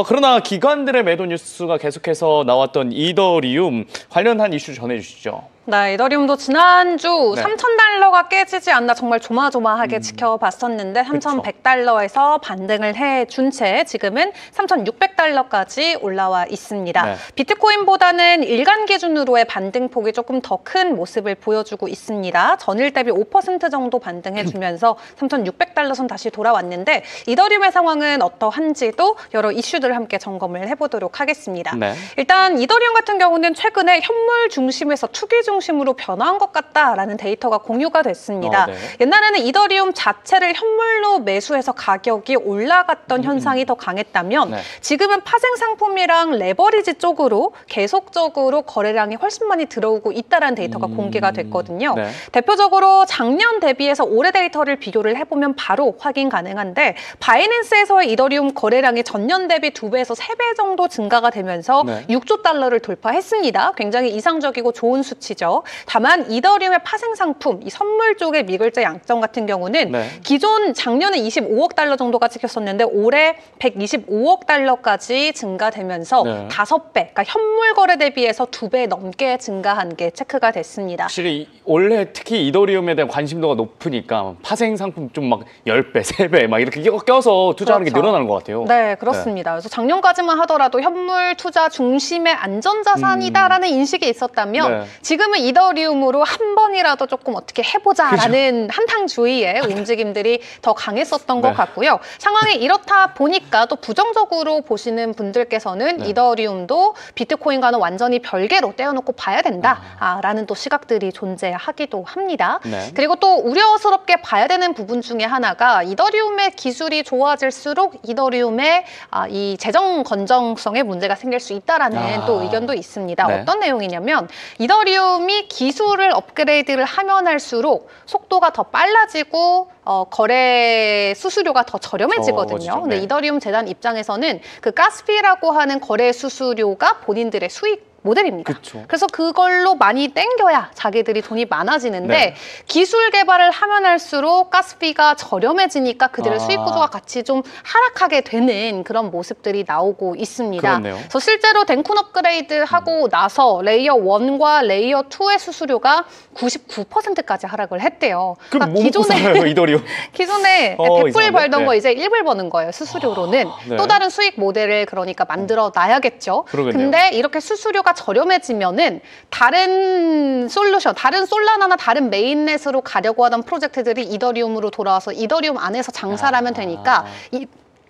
그러나 기관들의 매도 뉴스가 계속해서 나왔던 이더리움 관련한 이슈 전해주시죠. 네, 이더리움도 지난주 네. 3,000달러가 깨지지 않나 정말 조마조마하게 지켜봤었는데 3,100달러에서 반등을 해준 채 지금은 3,600달러까지 올라와 있습니다. 네. 비트코인보다는 일간 기준으로의 반등폭이 조금 더 큰 모습을 보여주고 있습니다. 전일 대비 5% 정도 반등해주면서 3,600달러 선 다시 돌아왔는데 이더리움의 상황은 어떠한지도 여러 이슈들을 함께 점검을 해보도록 하겠습니다. 네. 일단 이더리움 같은 경우는 최근에 현물 중심에서 투기 중심으로 변화한 것 같다라는 데이터가 공유가 됐습니다. 네. 옛날에는 이더리움 자체를 현물로 매수해서 가격이 올라갔던 현상이 더 강했다면 네. 지금은 파생 상품이랑 레버리지 쪽으로 계속적으로 거래량이 훨씬 많이 들어오고 있다는 데이터가 공개가 됐거든요. 네. 대표적으로 작년 대비해서 올해 데이터를 비교를 해보면 바로 확인 가능한데 바이낸스에서의 이더리움 거래량이 전년 대비 2배에서 3배 정도 증가가 되면서 네. 6조 달러를 돌파했습니다. 굉장히 이상적이고 좋은 수치죠. 다만 이더리움의 파생 상품, 이 선물 쪽의 미글자 양점 같은 경우는 네. 기존 작년에 25억 달러 정도가 찍혔었는데 올해 125억 달러까지 증가되면서 네. 5배, 그러니까 현물 거래 대비해서 2배 넘게 증가한 게 체크가 됐습니다. 확실히 올해 특히 이더리움에 대한 관심도가 높으니까 파생 상품 좀 막 10배, 3배 막 이렇게 껴서 투자하는 그렇죠. 게 늘어나는 것 같아요. 네, 그렇습니다. 네. 그래서 작년까지만 하더라도 현물 투자 중심의 안전자산이다라는 인식이 있었다면 네. 지금은 이더리움으로 한 번이라도 조금 어떻게 해보자라는 그렇죠. 한탕주의의 움직임들이 더 강했었던 것 같고요. 상황이 이렇다 보니까 또 부정적으로 보시는 분들께서는 네. 이더리움도 비트코인과는 완전히 별개로 떼어놓고 봐야 된다라는 또 시각들이 존재하기도 합니다. 네. 그리고 또 우려스럽게 봐야 되는 부분 중에 하나가 이더리움의 기술이 좋아질수록 이더리움의 이 재정 건전성에 문제가 생길 수 있다라는 또 의견도 있습니다. 네. 어떤 내용이냐면 이더리움이 기술을 업그레이드를 하면 할수록 속도가 더 빨라지고 거래 수수료가 더 저렴해지거든요. 근데 네. 이더리움 재단 입장에서는 그 가스피라고 하는 거래 수수료가 본인들의 수익 모델입니다. 그쵸. 그래서 그걸로 많이 땡겨야 자기들이 돈이 많아지는데 네. 기술 개발을 하면 할수록 가스비가 저렴해지니까 그들의 수익 구조가 같이 좀 하락하게 되는 그런 모습들이 나오고 있습니다. 그렇네요. 그래서 실제로 덴쿤 업그레이드 하고 나서 레이어 1과 레이어 2의 수수료가 99%까지 하락을 했대요. 그럼 뭐 먹고 살아요, 이더리움? 기존에 100불 벌던 네. 거 이제 1불 버는 거예요, 수수료로는. 네. 또 다른 수익 모델을 그러니까 만들어 놔야겠죠. 그러겠네요. 근데 이렇게 수수료가 저렴해지면은 다른 솔루션, 다른 솔라나나 다른 메인넷으로 가려고 하던 프로젝트들이 이더리움으로 돌아와서 이더리움 안에서 장사를 하면 되니까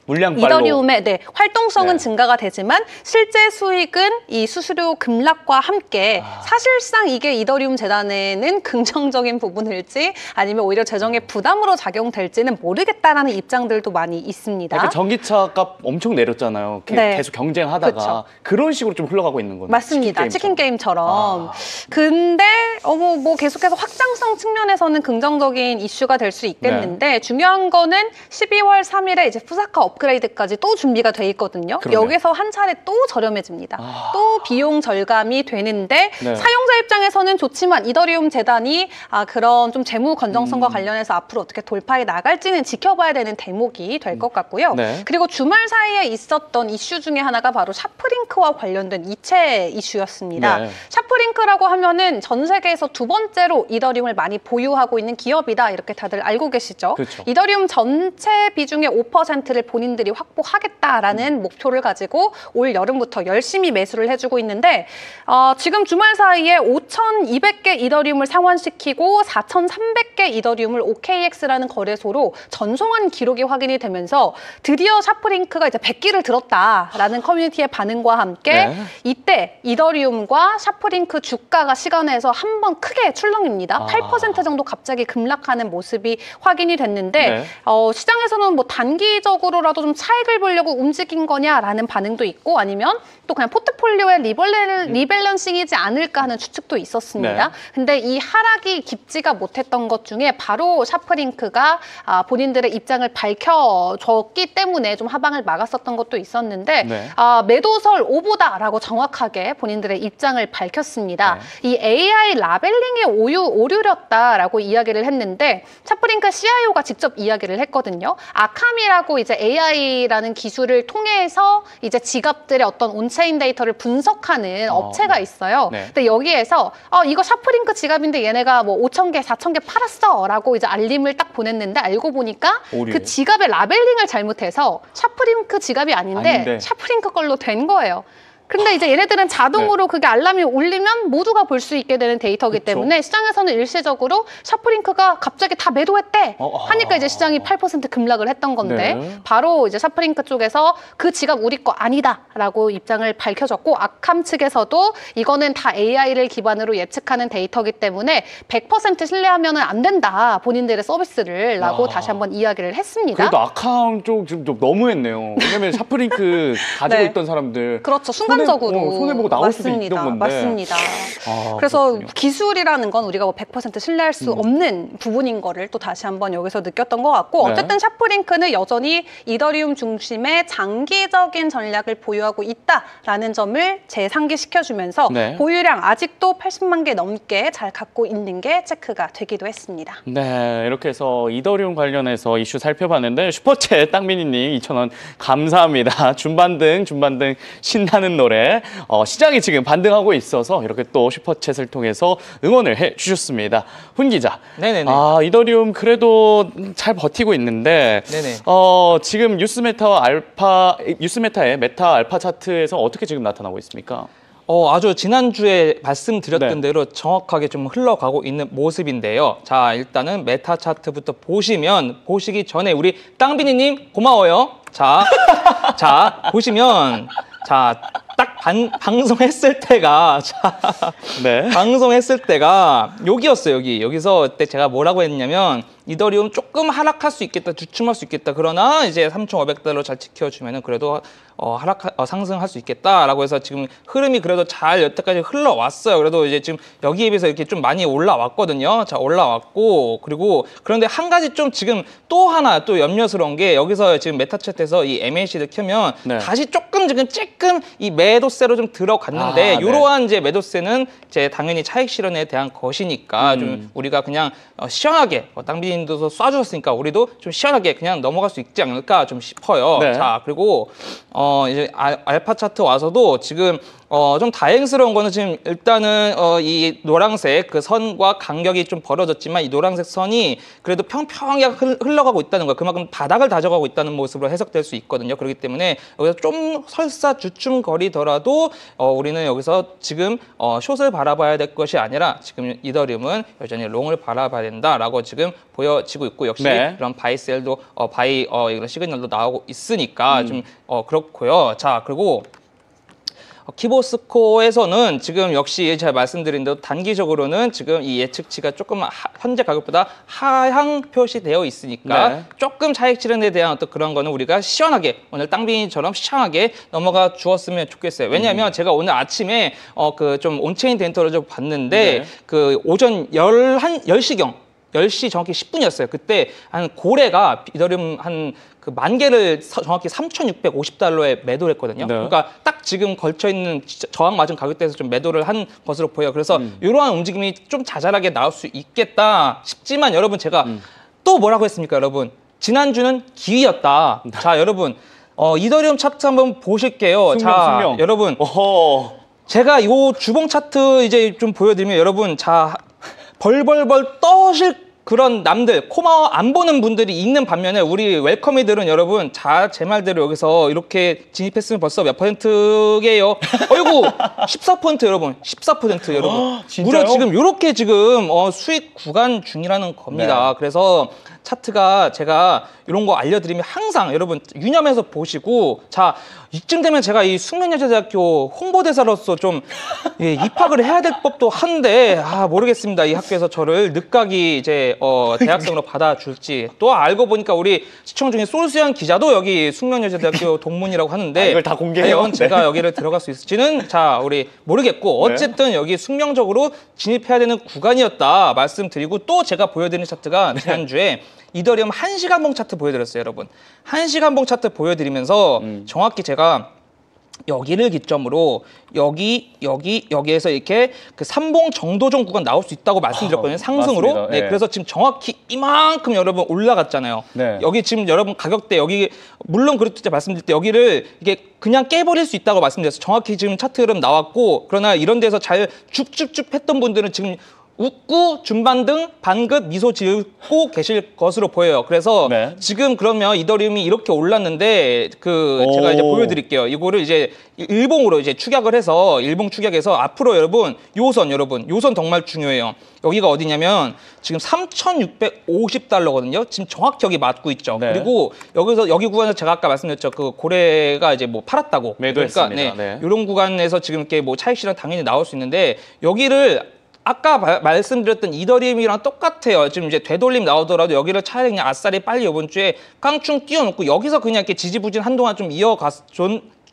이더리움의 네, 활동성은 네. 증가가 되지만 실제 수익은 이 수수료 급락과 함께 사실상 이게 이더리움 재단에는 긍정적인 부분일지 아니면 오히려 재정의 부담으로 작용될지는 모르겠다라는 입장들도 많이 있습니다. 그러니까 전기차 값 엄청 내렸잖아요. 네. 계속 경쟁하다가 그쵸. 그런 식으로 좀 흘러가고 있는 거죠. 맞습니다. 치킨 게임처럼. 근데 뭐 계속해서 확장성 측면에서는 긍정적인 이슈가 될 수 있겠는데 네. 중요한 거는 12월 3일에 이제 푸사카 업그레이드까지 또 준비가 돼 있거든요. 그러네요. 여기서 한 차례 또 저렴해집니다. 또 비용 절감이 되는데 네. 사용자 입장에서는 좋지만 이더리움 재단이 그런 좀 재무 건전성과 관련해서 앞으로 어떻게 돌파해 나갈지는 지켜봐야 되는 대목이 될 것 같고요. 네. 그리고 주말 사이에 있었던 이슈 중에 하나가 바로 샤프링크와 관련된 이체 이슈였습니다. 네. 샤프링크라고 하면은 전 세계에서 두 번째로 이더리움을 많이 보유하고 있는 기업이다. 이렇게 다들 알고 계시죠? 그렇죠. 이더리움 전체 비중의 5%를 본인들이 확보하겠다라는 목표를 가지고 올 여름부터 열심히 매수를 해주고 있는데 지금 주말 사이에 5,200개 이더리움을 상환시키고 4,300개 이더리움을 OKX라는 거래소로 전송한 기록이 확인이 되면서 드디어 샤프링크가 이제 100기를 들었다라는 커뮤니티의 반응과 함께 네. 이때 이더리움과 샤프링크 주가가 시간에서 한 번 크게 출렁입니다. 8% 정도 갑자기 급락하는 모습이 확인이 됐는데 네. 시장에서는 뭐 단기적으로라도 좀 차익을 보려고 움직인 거냐라는 반응도 있고 아니면 또 그냥 포트폴리오의 리밸런싱이지 않을까 하는 추측도 있었습니다. 네. 근데 이 하락이 깊지가 못했던 것 중에 바로 샤프링크가 본인들의 입장을 밝혀줬기 때문에 좀 하방을 막았었던 것도 있었는데 네. 매도설 오보다라고 정확하게 본인들의 입장을 밝혔습니다. 네. 이 AI 라벨링의 오류였다라고 이야기를 했는데 샤프링크 CIO가 직접 이야기를 했거든요. 아캄이라고 이제 AI라는 기술을 통해서 이제 지갑들의 어떤 온체인 데이터를 분석하는 업체가 네. 있어요. 네. 근데 여기에서 이거 샤프링크 지갑인데 얘네가 뭐 5,000개, 4,000개 팔았어라고 이제 알림을 딱 보냈는데 알고 보니까 오류예요. 그 지갑의 라벨링을 잘못해서 샤프링크 지갑이 아닌데 샤프링크 걸로 된 거예요. 근데 이제 얘네들은 자동으로 그게 알람이 울리면 모두가 볼 수 있게 되는 데이터이기 때문에 시장에서는 일시적으로 샤프링크가 갑자기 다 매도했대 하니까 이제 시장이 8% 급락을 했던 건데 바로 이제 샤프링크 쪽에서 그 지갑 우리 거 아니다라고 입장을 밝혀줬고 아캄 측에서도 이거는 다 AI를 기반으로 예측하는 데이터이기 때문에 100% 신뢰하면 안 된다 본인들의 서비스를 라고 다시 한번 이야기를 했습니다. 그래도 아캄 쪽 지금 좀 너무했네요. 왜냐면 샤프링크 가지고 네. 있던 사람들 그렇죠. 순간적으로 손해보고 나올 수도 있던 건데. 맞습니다. 그래서 그렇군요. 기술이라는 건 우리가 뭐 100% 신뢰할 수 없는 부분인 거를 또 다시 한번 여기서 느꼈던 것 같고 어쨌든 샤프링크는 여전히 이더리움 중심의 장기적인 전략을 보유하고 있다라는 점을 재상기시켜주면서 보유량 아직도 80만 개 넘게 잘 갖고 있는 게 체크가 되기도 했습니다. 네, 이렇게 해서 이더리움 관련해서 이슈 살펴봤는데 슈퍼챗 땅민이님 2,000원 감사합니다. 준반등 신나는 노래 시장이 지금 반등하고 있어서 이렇게 또 슈퍼챗을 통해서 응원을 해주셨습니다. 훈 기자, 네네네. 이더리움 그래도 잘 버티고 있는데 네네. 지금 뉴스메타의 메타 알파 차트에서 어떻게 지금 나타나고 있습니까? 아주 지난주에 말씀드렸던 대로 정확하게 좀 흘러가고 있는 모습인데요. 자, 일단은 메타 차트부터 보시기 전에 우리 땅비니님 고마워요. 자, 보시면 딱 방송했을 때가 방송했을 때가 여기였어요. 여기서 그때 제가 뭐라고 했냐면 이더리움 조금 하락할 수 있겠다, 주춤할 수 있겠다. 그러나 이제 3,500달러 잘 지켜주면은 그래도 상승할 수 있겠다라고 해서 지금 흐름이 그래도 잘 여태까지 흘러왔어요. 그래도 이제 지금 여기에 비해서 이렇게 좀 많이 올라왔거든요. 자, 올라왔고 그런데 한 가지 좀 지금 또 하나 또 염려스러운 게 여기서 지금 메타챗에서 이 MAC를 켜면 다시 조금 쬐끔 이 매도세로 좀 들어갔는데 이러한 이제 매도세는 이제 당연히 차익 실현에 대한 것이니까 좀 우리가 그냥 시원하게 땅비님도 쏴주셨으니까 우리도 좀 시원하게 그냥 넘어갈 수 있지 않을까 좀 싶어요. 자, 그리고 이제 알파 차트 와서도 지금 좀 다행스러운 거는 지금 일단은 이 노란색 그 선과 간격이 좀 벌어졌지만 이 노란색 선이 그래도 평평하게 흘러가고 있다는 거예요. 그만큼 바닥을 다져가고 있다는 모습으로 해석될 수 있거든요. 그렇기 때문에 여기서 좀 설사 주춤거리더라도 우리는 여기서 지금 숏을 바라봐야 될 것이 아니라 지금 이더리움은 여전히 롱을 바라봐야 된다라고 지금 보여지고 있고 역시 그런 바이셀도 이런 시그널도 나오고 있으니까 좀 그렇고요. 자, 그리고 키보스코어에서는 지금 역시 제가 말씀드린 대로 단기적으로는 지금 이 예측치가 조금 현재 가격보다 하향 표시되어 있으니까 조금 차익 실현에 대한 어떤 그런 거는 우리가 시원하게 오늘 땅빙이처럼 시원하게 넘어가 주었으면 좋겠어요. 왜냐하면 제가 오늘 아침에 그 좀 온체인 데이터를 좀 봤는데 그 오전 10시경 10시 정확히 10분이었어요. 그때 한 고래가 이더리움 한 그 10,000개를 정확히 $3,650에 매도를 했거든요. 네. 그러니까 딱 지금 걸쳐있는 저항 맞은 가격대에서 좀 매도를 한 것으로 보여요. 그래서 이러한 움직임이 좀 자잘하게 나올 수 있겠다 싶지만 여러분 제가 또 뭐라고 했습니까, 여러분? 지난주는 기회였다. 자, 여러분 이더리움 차트 한번 보실게요. 숙명. 여러분 제가 이 주봉 차트 이제 좀 보여드리면 여러분 자 벌벌벌 떠실 그런 남들 코마워 안 보는 분들이 있는 반면에 우리 웰커미들은 여러분 제 말대로 여기서 이렇게 진입했으면 벌써 몇 %예요? 어이구 14% 여러분 14% 여러분 무려 지금 이렇게 지금 수익 구간 중이라는 겁니다. 네. 그래서 차트가 제가 이런 거 알려드리면 항상 여러분 유념해서 보시고 자 이쯤 되면 제가 이 숙명여자대학교 홍보대사로서 좀 입학을 해야 될 법도 한데 모르겠습니다. 이 학교에서 저를 늦가기 이제 대학생으로 받아줄지 또 알고 보니까 우리 시청 중에 솔수연 기자도 여기 숙명여자대학교 동문이라고 하는데 이걸 다 공개해요? 과연 제가 여기를 들어갈 수 있을지는 자 우리 모르겠고 어쨌든 여기 숙명적으로 진입해야 되는 구간이었다 말씀드리고 또 제가 보여드리는 차트가 지난주에 이더리움 1시간봉 차트 보여드렸어요, 여러분. 1시간봉 차트 보여드리면서 정확히 제가 여기를 기점으로 여기에서 이렇게 그 3봉 정도전 구간 나올 수 있다고 말씀드렸거든요. 상승으로. 네, 그래서 지금 정확히 이만큼 여러분 올라갔잖아요. 네. 여기 지금 여러분 가격대 여기 물론 그렇게 말씀드릴 때 여기를 이게 그냥 깨버릴 수 있다고 말씀드렸어요. 정확히 지금 차트 흐름 나왔고 그러나 이런 데서 잘 쭉쭉쭉 했던 분들은 지금 웃고 준반등 반긋 미소 짓고 계실 것으로 보여요. 그래서 지금 그러면 이더리움이 이렇게 올랐는데 제가 이제 보여드릴게요. 이거를 이제 일봉으로 이제 추격을 해서 일봉 추격해서 앞으로 여러분 요선 정말 중요해요. 여기가 어디냐면 지금 $3,650거든요. 지금 정확히 여기 맞고 있죠. 네. 그리고 여기 구간에서 제가 아까 말씀드렸죠. 그 고래가 이제 뭐 팔았다고 매도했습니다. 그러니까 이런 구간에서 지금 이렇게 뭐 차익 실현 당연히 나올 수 있는데 여기를 아까 말씀드렸던 이더리움이랑 똑같아요. 지금 이제 되돌림 나오더라도 여기를 차라리 그냥 아싸리 빨리 이번 주에 깡충 띄워놓고 여기서 그냥 이렇게 지지부진 한동안 좀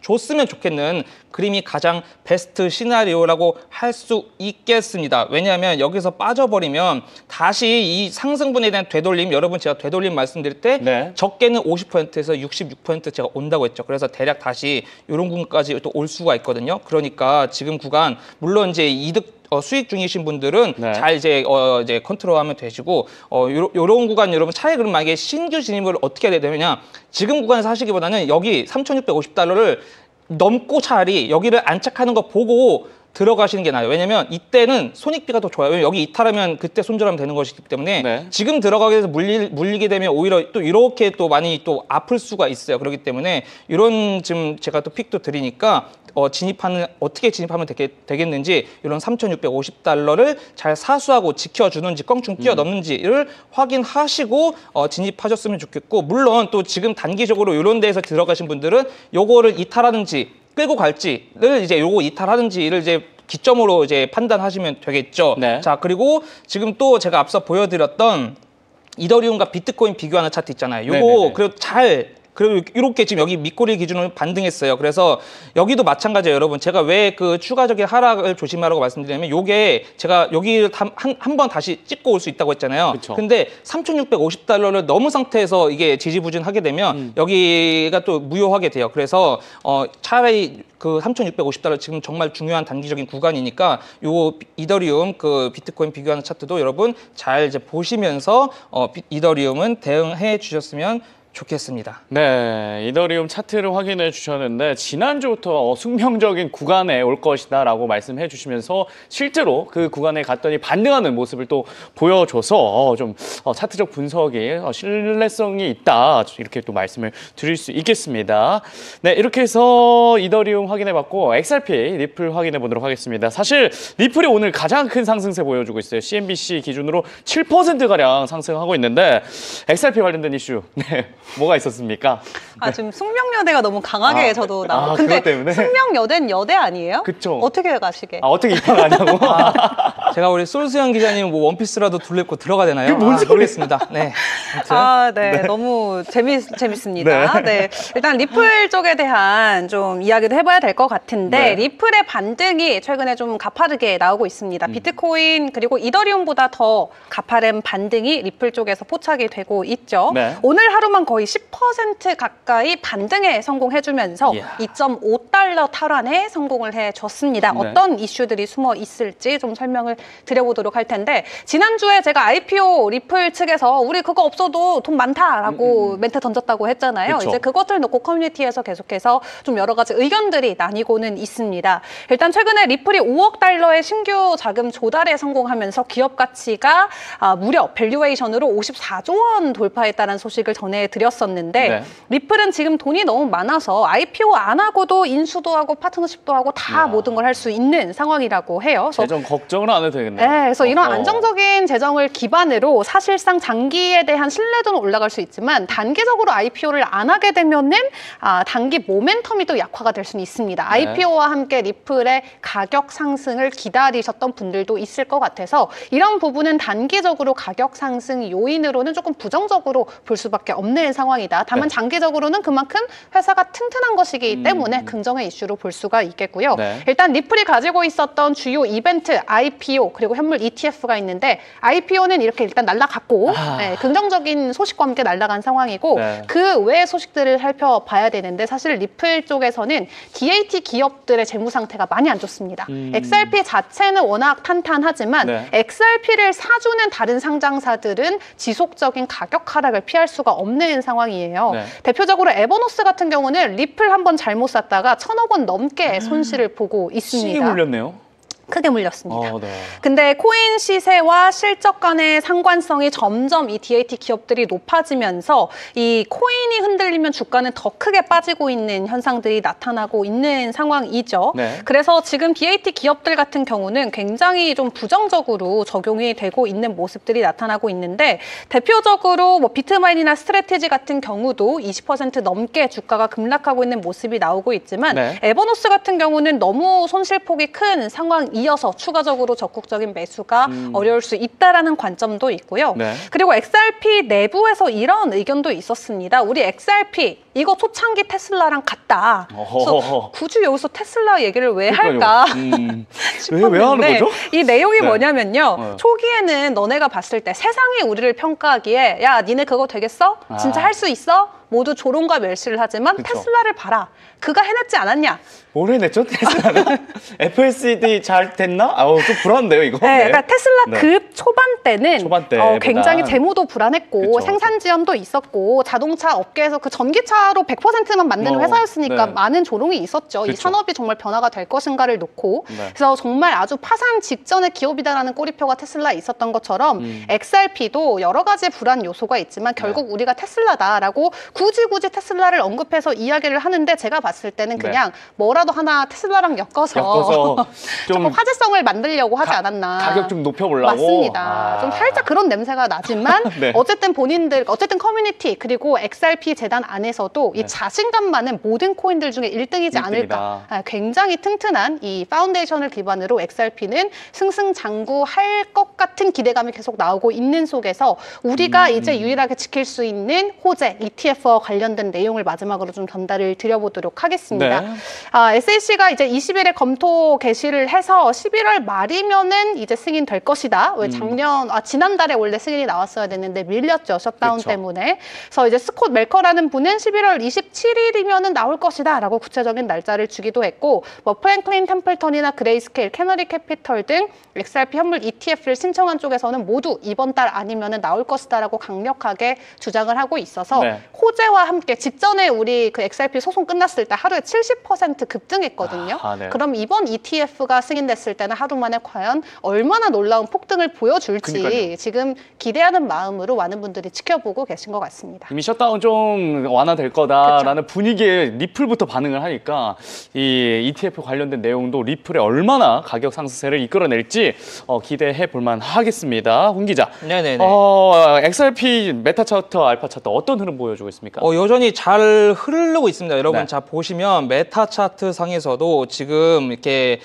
줬으면 좋겠는 그림이 가장 베스트 시나리오라고 할 수 있겠습니다. 왜냐하면 여기서 빠져버리면 다시 이 상승분에 대한 되돌림, 여러분 제가 되돌림 말씀드릴 때 적게는 50%에서 66% 제가 온다고 했죠. 그래서 대략 다시 이런 구간까지 또 올 수가 있거든요. 그러니까 지금 구간 물론 이제 이득 수익 중이신 분들은 잘 이제 컨트롤하면 되시고 요런 구간 여러분 차라리 그럼 만약에 신규 진입을 어떻게 해야 되느냐 지금 구간에서 하시기보다는 여기 $3,650을 넘고 차라리 여기를 안착하는 거 보고 들어가시는 게 나아요. 왜냐면 이때는 손익비가 더 좋아요. 왜냐면 여기 이탈하면 그때 손절하면 되는 것이기 때문에 지금 들어가게 돼서 물리게 되면 오히려 또 이렇게 또 많이 또 아플 수가 있어요. 그렇기 때문에 이런 지금 제가 또 픽도 드리니까 어떻게 진입하면 되겠는지 이런 $3,650를 잘 사수하고 지켜주는지 껑충 뛰어넘는지를 확인하시고 진입하셨으면 좋겠고 물론 또 지금 단기적으로 이런 데에서 들어가신 분들은 요거를 이탈하는지 끌고 갈지를 이제 요거 이탈하는지를 이제 기점으로 이제 판단하시면 되겠죠. 자 그리고 지금 또 제가 앞서 보여드렸던 이더리움과 비트코인 비교하는 차트 있잖아요. 요거 그리고 이렇게 지금 여기 밑꼬리 기준으로 반등했어요. 그래서 여기도 마찬가지예요, 여러분. 제가 왜 그 추가적인 하락을 조심하라고 말씀드리냐면 요게 제가 여기를 한 번 다시 찍고 올 수 있다고 했잖아요. 그쵸. 근데 $3,650를 넘은 상태에서 이게 지지부진하게 되면 여기가 또 무효하게 돼요. 그래서 차라리 그 $3,650 지금 정말 중요한 단기적인 구간이니까 요 이더리움 그 비트코인 비교하는 차트도 여러분 잘 이제 보시면서 이더리움은 대응해 주셨으면 좋겠습니다. 네, 이더리움 차트를 확인해 주셨는데 지난주부터 숙명적인 구간에 올 것이다 라고 말씀해 주시면서 실제로 그 구간에 갔더니 반등하는 모습을 또 보여줘서 좀 차트적 분석이 신뢰성이 있다 이렇게 또 말씀을 드릴 수 있겠습니다. 네, 이렇게 해서 이더리움 확인해 봤고 XRP, 리플 확인해 보도록 하겠습니다. 사실 리플이 오늘 가장 큰 상승세 보여주고 있어요. CNBC 기준으로 7%가량 상승하고 있는데 XRP 관련된 이슈 뭐가 있었습니까? 지금 숙명여대가 너무 강하게 저도 근데 숙명여대는 여대 아니에요? 그쵸. 어떻게 가시게? 어떻게 입학하냐고? 제가 우리 솔수영 기자님 뭐 원피스라도 둘러입고 들어가야 되나요? 모르겠습니다. 네. 네. 너무 재밌습니다. 네. 일단 리플 쪽에 대한 좀 이야기도 해봐야 될 것 같은데 리플의 반등이 최근에 좀 가파르게 나오고 있습니다. 비트코인 그리고 이더리움보다 더 가파른 반등이 리플 쪽에서 포착이 되고 있죠. 오늘 하루만 거의 10% 가까이 반등에 성공해주면서 2.5달러 탈환에 성공을 해줬습니다. 어떤 이슈들이 숨어 있을지 좀 설명을 드려보도록 할 텐데 지난주에 제가 IPO 리플 측에서 우리 그거 없어도 돈 많다라고 멘트 던졌다고 했잖아요. 이제 그것을 놓고 커뮤니티에서 계속해서 좀 여러 가지 의견들이 나뉘고는 있습니다. 일단 최근에 리플이 5억 달러의 신규 자금 조달에 성공하면서 기업 가치가 무려 밸류에이션으로 54조 원 돌파했다는 소식을 전해드렸었는데 리플은 지금 돈이 너무 많아서 IPO 안 하고도 인수도 하고 파트너십도 하고 다 모든 걸 할 수 있는 상황이라고 해요. 재정 걱정을 안 해도 되겠네요. 네, 그래서 이런 안정적인 재정을 기반으로 사실상 장기에 대한 신뢰도는 올라갈 수 있지만 단기적으로 IPO를 안 하게 되면은 단기 모멘텀이 또 약화가 될 수는 있습니다. IPO와 함께 리플의 가격 상승을 기다리셨던 분들도 있을 것 같아서 이런 부분은 단기적으로 가격 상승 요인으로는 조금 부정적으로 볼 수밖에 없는 상황이다. 다만 장기적으로는 그만큼 회사가 튼튼한 것이기 때문에 긍정의 이슈로 볼 수가 있겠고요. 일단 리플이 가지고 있었던 주요 이벤트 IPO 그리고 현물 ETF가 있는데 IPO는 이렇게 일단 날아갔고 긍정적인 소식과 함께 날아간 상황이고 그 외의 소식들을 살펴봐야 되는데 사실 리플 쪽에서는 DAT 기업들의 재무 상태가 많이 안 좋습니다. XRP 자체는 워낙 탄탄하지만 XRP를 사주는 다른 상장사들은 지속적인 가격 하락을 피할 수가 없는 상황이에요. 대표적으로 에버노스 같은 경우는 리플 한번 잘못 샀다가 1,000억 원 넘게 손실을 보고 있습니다. 시기 물렸네요. 크게 물렸습니다. 근데 코인 시세와 실적 간의 상관성이 점점 이 DAT 기업들이 높아지면서 이 코인이 흔들리면 주가는 더 크게 빠지고 있는 현상들이 나타나고 있는 상황이죠. 그래서 지금 DAT 기업들 같은 경우는 굉장히 좀 부정적으로 적용이 되고 있는 모습들이 나타나고 있는데 대표적으로 뭐 비트마인이나 스트래티지 같은 경우도 20% 넘게 주가가 급락하고 있는 모습이 나오고 있지만 에버노스 같은 경우는 너무 손실폭이 큰 상황이 이어서 추가적으로 적극적인 매수가 어려울 수 있다라는 관점도 있고요. 그리고 XRP 내부에서 이런 의견도 있었습니다. 우리 XRP 이거 초창기 테슬라랑 같다. 그래서 굳이 여기서 테슬라 얘기를 왜 할까? 왜 하는 거죠? 이 내용이 뭐냐면요. 초기에는 너네가 봤을 때 세상이 우리를 평가하기에 야 니네 그거 되겠어? 진짜 할 수 있어? 모두 조롱과 멸시를 하지만 테슬라를 봐라. 그가 해냈지 않았냐? 뭘 해냈죠? 테슬라는? FSD 잘 됐나? 좀 불안한데요, 이거? 그러니까 테슬라 급 초반 때는 굉장히 재무도 불안했고 생산 지연도 있었고 자동차 업계에서 그 전기차로 100%만 만드는 회사였으니까 많은 조롱이 있었죠. 이 산업이 정말 변화가 될 것인가를 놓고 그래서 정말 아주 파산 직전의 기업이다라는 꼬리표가 테슬라에 있었던 것처럼 XRP도 여러 가지 불안 요소가 있지만 결국 우리가 테슬라다라고 굳이 테슬라를 언급해서 이야기를 하는데 제가 봤을 때는 그냥 뭐라도 하나 테슬라랑 엮어서 좀 화제성을 만들려고 하지 않았나. 가격 좀 높여보려고? 맞습니다. 좀 살짝 그런 냄새가 나지만 어쨌든 본인들, 어쨌든 커뮤니티 그리고 XRP 재단 안에서도 이 자신감만은 모든 코인들 중에 1등이지 않을까. 굉장히 튼튼한 이 파운데이션을 기반으로 XRP는 승승장구할 것 같은 기대감이 계속 나오고 있는 속에서 우리가 이제 유일하게 지킬 수 있는 호재, ETF와 관련된 내용을 마지막으로 좀 전달을 드려보도록 하겠습니다. SEC가 이제 20일에 검토 개시를 해서 11월 말이면은 이제 승인될 것이다. 왜 지난달에 원래 승인이 나왔어야 됐는데 밀렸죠. 셧다운 때문에. 그래서 이제 스콧 멜커라는 분은 11월 27일이면은 나올 것이다 라고 구체적인 날짜를 주기도 했고 뭐 프랭클린 템플턴이나 그레이스케일, 캐너리 캐피털 등 XRP 현물 ETF를 신청한 쪽에서는 모두 이번 달 아니면은 나올 것이다 라고 강력하게 주장을 하고 있어서 호재와 함께 직전에 우리 그 XRP 소송 끝났을 때 하루에 70% 급등했거든요. 그럼 이번 ETF가 승인됐을 때는 하루 만에 과연 얼마나 놀라운 폭등을 보여줄지 지금 기대하는 마음으로 많은 분들이 지켜보고 계신 것 같습니다. 이미 셧다운 좀 완화될 거다라는 분위기에 리플부터 반응을 하니까 이 ETF 관련된 내용도 리플에 얼마나 가격 상승세를 이끌어낼지 기대해 볼만 하겠습니다. 홍 기자. 네네네. XRP 메타 차트, 알파 차트 어떤 흐름 보여주고 있습니까? 여전히 잘 흐르고 있습니다. 여러분 자 보시면 메타 차트 상에서도 지금 이렇게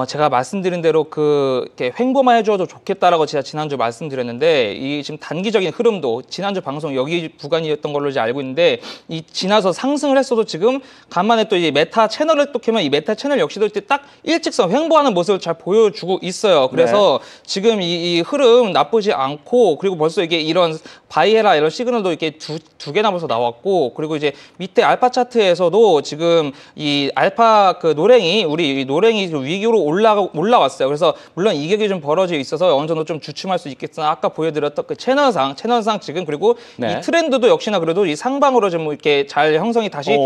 제가 말씀드린 대로 이렇게 횡보만 해줘도 좋겠다라고 제가 지난주 말씀드렸는데 이 지금 단기적인 흐름도 지난주 방송 여기 구간이었던 걸로 이제 알고 있는데 이 지나서 상승을 했어도 지금 간만에 또 이 메타 채널을 또 켜면 이 메타 채널 역시도 이때 딱 일직선 횡보하는 모습을 잘 보여주고 있어요. 그래서 지금 이 흐름 나쁘지 않고 그리고 벌써 이게 이런 바이해라 이런 시그널도 이렇게 두 개나 벌써 나왔고 그리고 이제 밑에 알파 차트에서도 지금 이 알파 노랭이 우리 노랭이 위기로 올라왔어요. 그래서 물론 이격이 좀 벌어져 있어서 어느 정도 좀 주춤할 수 있겠으나 아까 보여드렸던 그 채널상 지금 그리고 이 트렌드도 역시나 그래도 이 상방으로 좀 이렇게 잘 형성이 다시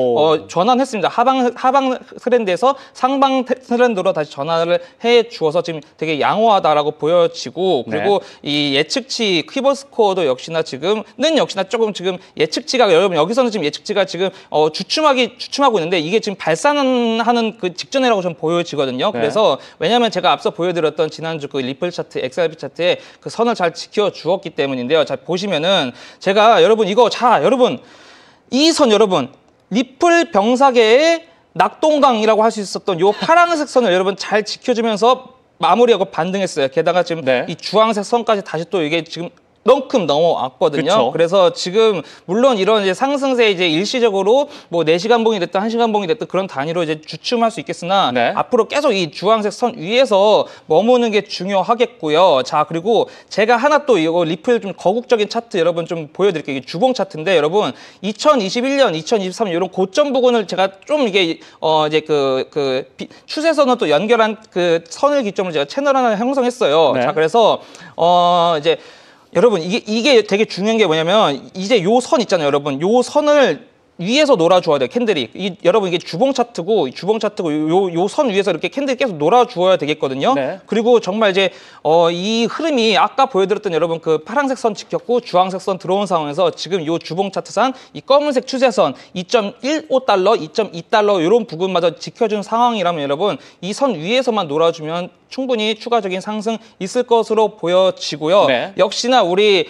전환했습니다. 하방 트렌드에서 상방 트렌드로 다시 전환을 해 주어서 지금 되게 양호하다라고 보여지고 그리고 이 예측치 퀴버 스코어도 역시나 지금은 역시나 조금 지금 예측치가 여러분 여기서는 지금 예측치가 지금 주춤하고 있는데 이게 지금 발산하는 그 직전이라고 좀 보여지거든요. 그래서 왜냐하면 제가 앞서 보여드렸던 지난주 그 리플 차트, XRP 차트에 그 선을 잘 지켜 주었기 때문인데요. 자 보시면은 제가 여러분 여러분 이 선 여러분 리플 병사계의 낙동강이라고 할 수 있었던 요 파란색 선을 여러분 잘 지켜주면서 마무리하고 반등했어요. 게다가 지금 이 주황색 선까지 다시 또 이게 지금 덩큼 넘어왔거든요. 그쵸? 그래서 지금 물론 이런 이제 상승세 이제 일시적으로 뭐 4시간 봉이 됐든 1시간 봉이 됐든 그런 단위로 이제 주춤할 수 있겠으나 앞으로 계속 이 주황색 선 위에서 머무는 게 중요하겠고요. 자, 그리고 제가 하나 또 이거 리플 좀 거국적인 차트 여러분 좀 보여드릴게요. 이게 주봉 차트인데 여러분 2021년, 2023년 이런 고점 부근을 제가 좀 이게 이제 추세선을 또 연결한 그 선을 기점으로 제가 채널 하나 형성했어요. 자, 그래서 이제 여러분 이게 되게 중요한 게 뭐냐면 이제 요 선 있잖아요, 여러분. 요 선을 위에서 놀아줘야 돼요, 캔들이. 여러분 이게 주봉 차트고 요 선 위에서 이렇게 캔들이 계속 놀아주어야 되겠거든요. 그리고 정말 이제 이 흐름이 아까 보여드렸던 여러분 그 파란색 선 지켰고 주황색 선 들어온 상황에서 지금 요 주봉 차트상 이 검은색 추세선 2.15달러, 2.2달러 이런 부분마저 지켜준 상황이라면 여러분 이 선 위에서만 놀아주면 충분히 추가적인 상승 있을 것으로 보여지고요. 역시나 우리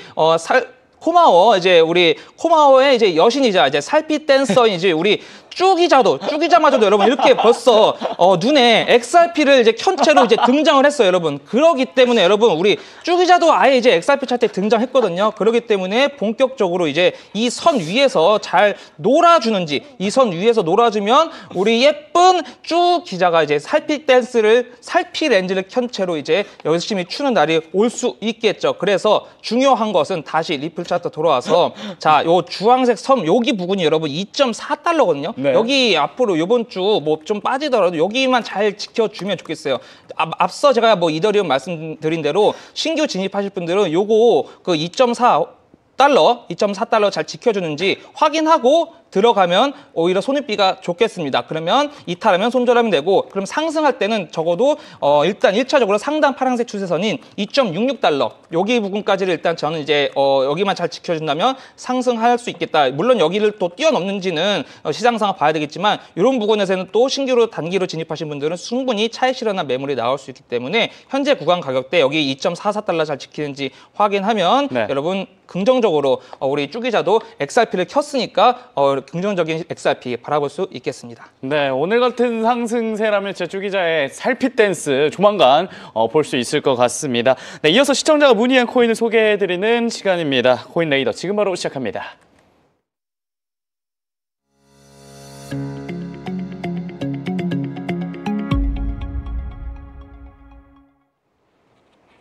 코마워 우리 코마워의 이제 여신이자 이제 살피 댄서이지 우리 쭈기자마저도 여러분 이렇게 벌써 눈에 XRP를 이제 켠 채로 이제 등장을 했어요, 여러분. 그러기 때문에 여러분 우리 쭈기자도 아예 이제 XRP 차트에 등장했거든요. 그러기 때문에 본격적으로 이제 이 선 위에서 잘 놀아주는지 이 선 위에서 놀아주면 우리 예쁜 쭈 기자가 이제 살피 렌즈를 켠 채로 이제 열심히 추는 날이 올 수 있겠죠. 그래서 중요한 것은 다시 리플 차트 돌아와서 자, 요 주황색 섬 여기 부분이 여러분 2.4달러거든요. 여기 앞으로 이번 주 뭐 좀 빠지더라도 여기만 잘 지켜주면 좋겠어요. 앞서 제가 뭐 이더리움 말씀드린 대로 신규 진입하실 분들은 요거 그 2.4달러 잘 지켜주는지 확인하고 들어가면 오히려 손익비가 좋겠습니다. 그러면 이탈하면 손절하면 되고 그럼 상승할 때는 적어도 일단 1차적으로 상단 파란색 추세선인 2.66달러 여기 부분까지를 일단 저는 이제 여기만 잘 지켜준다면 상승할 수 있겠다. 물론 여기를 또 뛰어넘는지는 시장 상황 봐야 되겠지만 이런 부분에서는 또 신규로 단기로 진입하신 분들은 충분히 차익 실현한 매물이 나올 수 있기 때문에 현재 구간 가격대 여기 2.44달러 잘 지키는지 확인하면 여러분 긍정적으로 우리 쭈기자도 XRP를 켰으니까 긍정적인 XRP 바라볼 수 있겠습니다. 네, 오늘 같은 상승세라면 진짜 쭈기자의 살피 댄스 조만간 볼 수 있을 것 같습니다. 네, 이어서 시청자가 문의한 코인을 소개해드리는 시간입니다. 코인 레이더 지금 바로 시작합니다.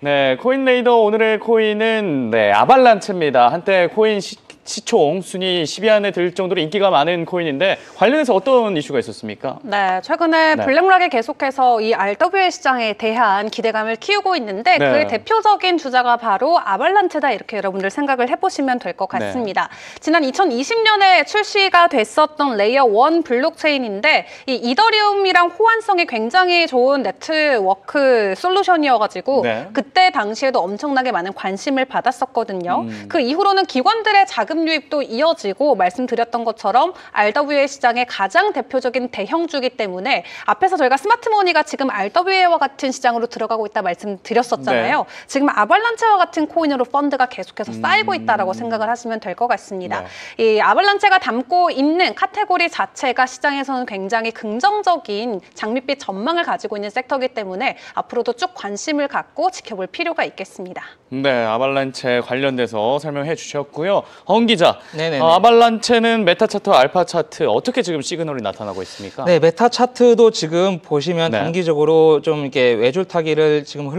네, 코인 레이더 오늘의 코인은 아발란체입니다. 한때 코인 시총 순위 10위 안에 들 정도로 인기가 많은 코인인데 관련해서 어떤 이슈가 있었습니까? 네, 최근에 블랙락이 계속해서 이 RWA 시장에 대한 기대감을 키우고 있는데 그의 대표적인 주자가 바로 아발란체다 이렇게 여러분들 생각을 해보시면 될 것 같습니다. 지난 2020년에 출시가 됐었던 레이어 1 블록체인인데 이 이더리움이랑 호환성이 굉장히 좋은 네트워크 솔루션이어가지고 그때 당시에도 엄청나게 많은 관심을 받았었거든요. 그 이후로는 기관들의 자금 자금 유입도 이어지고 말씀드렸던 것처럼 RWA 시장의 가장 대표적인 대형주기 때문에 앞에서 저희가 스마트머니가 지금 RWA와 같은 시장으로 들어가고 있다 말씀드렸었잖아요. 네. 지금 아발란체와 같은 코인으로 펀드가 계속해서 쌓이고 있다라고 생각을 하시면 될 것 같습니다. 네. 이 아발란체가 담고 있는 카테고리 자체가 시장에서는 굉장히 긍정적인 장밋빛 전망을 가지고 있는 섹터이기 때문에 앞으로도 쭉 관심을 갖고 지켜볼 필요가 있겠습니다. 네, 아발란체 관련돼서 설명해 주셨고요. 헌 기자, 아발란체는 메타 차트, 알파 차트 어떻게 지금 시그널이 나타나고 있습니까? 네, 메타 차트도 지금 보시면 단기적으로 좀 이렇게 외줄타기를 지금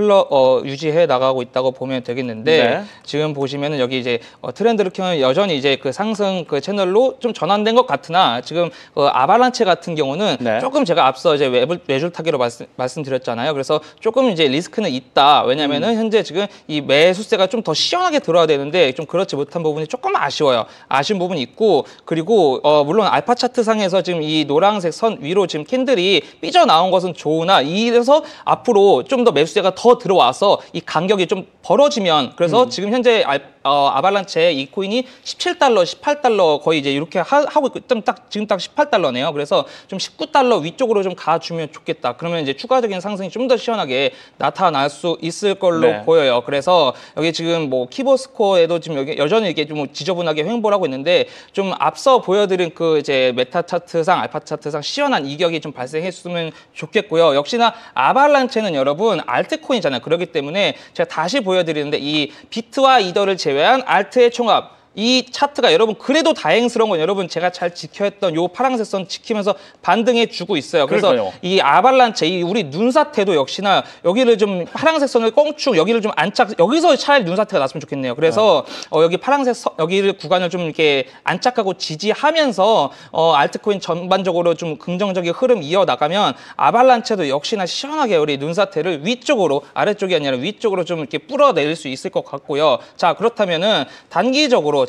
유지해 나가고 있다고 보면 되겠는데 지금 보시면은 여기 이제 트렌드를 켜면 여전히 이제 그 상승 그 채널로 좀 전환된 것 같으나 지금 아발란체 같은 경우는 조금 제가 앞서 이제 외줄타기로 말씀드렸잖아요. 그래서 조금 이제 리스크는 있다. 왜냐면은 현재 지금 이 매수세가 좀 더 시원하게 들어야 되는데 좀 그렇지 못한 부분이 조금 아쉬워요. 아쉬운 부분이 있고 그리고 물론 알파 차트 상에서 지금 이 노란색 선 위로 지금 캔들이 삐져나온 것은 좋으나 이래서 앞으로 좀 더 매수세가 더 들어와서 이 간격이 좀 벌어지면 그래서 지금 현재 아발란체 이 코인이 17달러, 18달러 거의 이제 이렇게 하고 있고 지금 딱 18달러네요. 그래서 좀 19달러 위쪽으로 좀 가주면 좋겠다. 그러면 이제 추가적인 상승이 좀 더 시원하게 나타날 수 있을 걸로 보여요. 그래서 여기 지금 뭐 키보스코어에도 지금 여기 여전히 이게 좀 지저분하게 횡보를 하고 있는데 좀 앞서 보여드린 그 이제 메타 차트상, 알파 차트상 시원한 이격이 좀 발생했으면 좋겠고요. 역시나 아발란체는 여러분 알트코인이잖아요. 그렇기 때문에 제가 다시 보여드리는데 이 비트와 이더를 제외한 알트의 총합 이 차트가 여러분 그래도 다행스러운 건 여러분 제가 잘 지켜했던 요 파란색 선 지키면서 반등해 주고 있어요. 그래서 이 아발란체 이 우리 눈사태도 역시나 여기를 좀 파란색 선을 껑충 여기를 좀 안착 여기서 차라리 눈사태가 났으면 좋겠네요. 그래서 여기 파란색 선 여기를 구간을 좀 이렇게 안착하고 지지하면서 알트코인 전반적으로 좀 긍정적인 흐름 이어 나가면 아발란체도 역시나 시원하게 우리 눈사태를 위쪽으로 아래쪽이 아니라 위쪽으로 좀 이렇게 뿌려낼 수 있을 것 같고요. 자 그렇다면은 단기적으로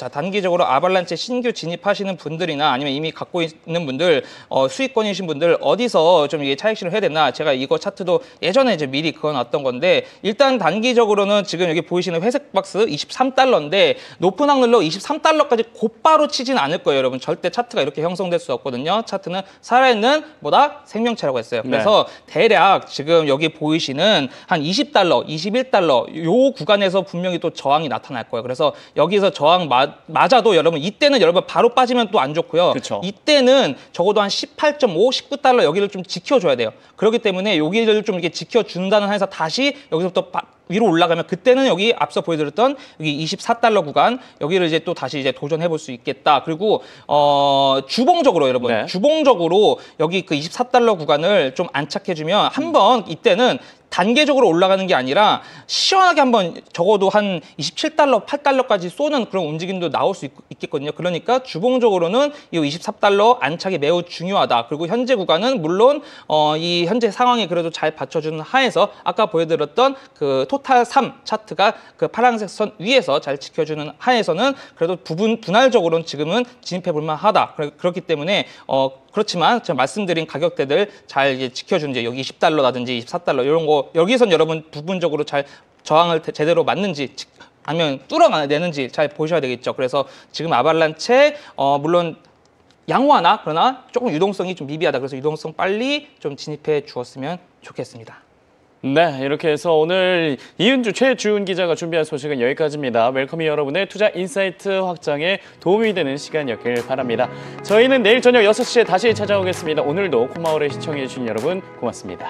아발란체 신규 진입하시는 분들이나 아니면 이미 갖고 있는 분들 수익권이신 분들 어디서 좀 이게 차익 실현을 해야 되나 제가 이거 차트도 예전에 이제 미리 그어놨던 건데 일단 단기적으로는 지금 여기 보이시는 회색 박스 23달러인데 높은 확률로 23달러까지 곧바로 치진 않을 거예요. 여러분 절대 차트가 이렇게 형성될 수 없거든요. 차트는 살아있는 뭐다 생명체라고 했어요. 그래서 대략 지금 여기 보이시는 한 20달러, 21달러 요 구간에서 분명히 또 저항이 나타날 거예요. 그래서 여기서 저항 맞아도 여러분 이때는 여러분 바로 빠지면 또 안 좋고요. 이때는 적어도 한 18.5, 19달러 여기를 좀 지켜줘야 돼요. 그렇기 때문에 여기를 좀 이렇게 지켜준다는 한에서 다시 여기서부터 위로 올라가면 그때는 여기 앞서 보여드렸던 여기 24달러 구간 여기를 이제 또 다시 이제 도전해 볼 수 있겠다. 그리고 주봉적으로 여러분 주봉적으로 여기 그 24달러 구간을 좀 안착해주면 한번 이때는 단계적으로 올라가는 게 아니라 시원하게 한번 적어도 한 27달러, 8달러까지 쏘는 그런 움직임도 나올 수 있겠거든요. 그러니까 주봉적으로는 이 24달러 안착이 매우 중요하다. 그리고 현재 구간은 물론 이 현재 상황이 그래도 잘 받쳐주는 하에서 아까 보여드렸던 그 토탈 3 차트가 그 파란색 선 위에서 잘 지켜주는 하에서는 그래도 분할적으로는 지금은 진입해 볼 만하다. 그렇기 때문에 그렇지만 제가 말씀드린 가격대들 잘 이제 지켜주는 이제 여기 20달러라든지 24달러 이런 거 여기선 여러분 부분적으로 잘 저항을 제대로 맞는지 아니면 뚫어내는지 잘 보셔야 되겠죠. 그래서 지금 아발란체 물론 양호하나 그러나 조금 유동성이 좀 미비하다. 그래서 유동성 빨리 좀 진입해 주었으면 좋겠습니다. 네, 이렇게 해서 오늘 이은주 최주은 기자가 준비한 소식은 여기까지입니다. 웰컴이 여러분의 투자 인사이트 확장에 도움이 되는 시간이었길 바랍니다. 저희는 내일 저녁 6시에 다시 찾아오겠습니다. 오늘도 코마을에 시청해 주신 여러분 고맙습니다.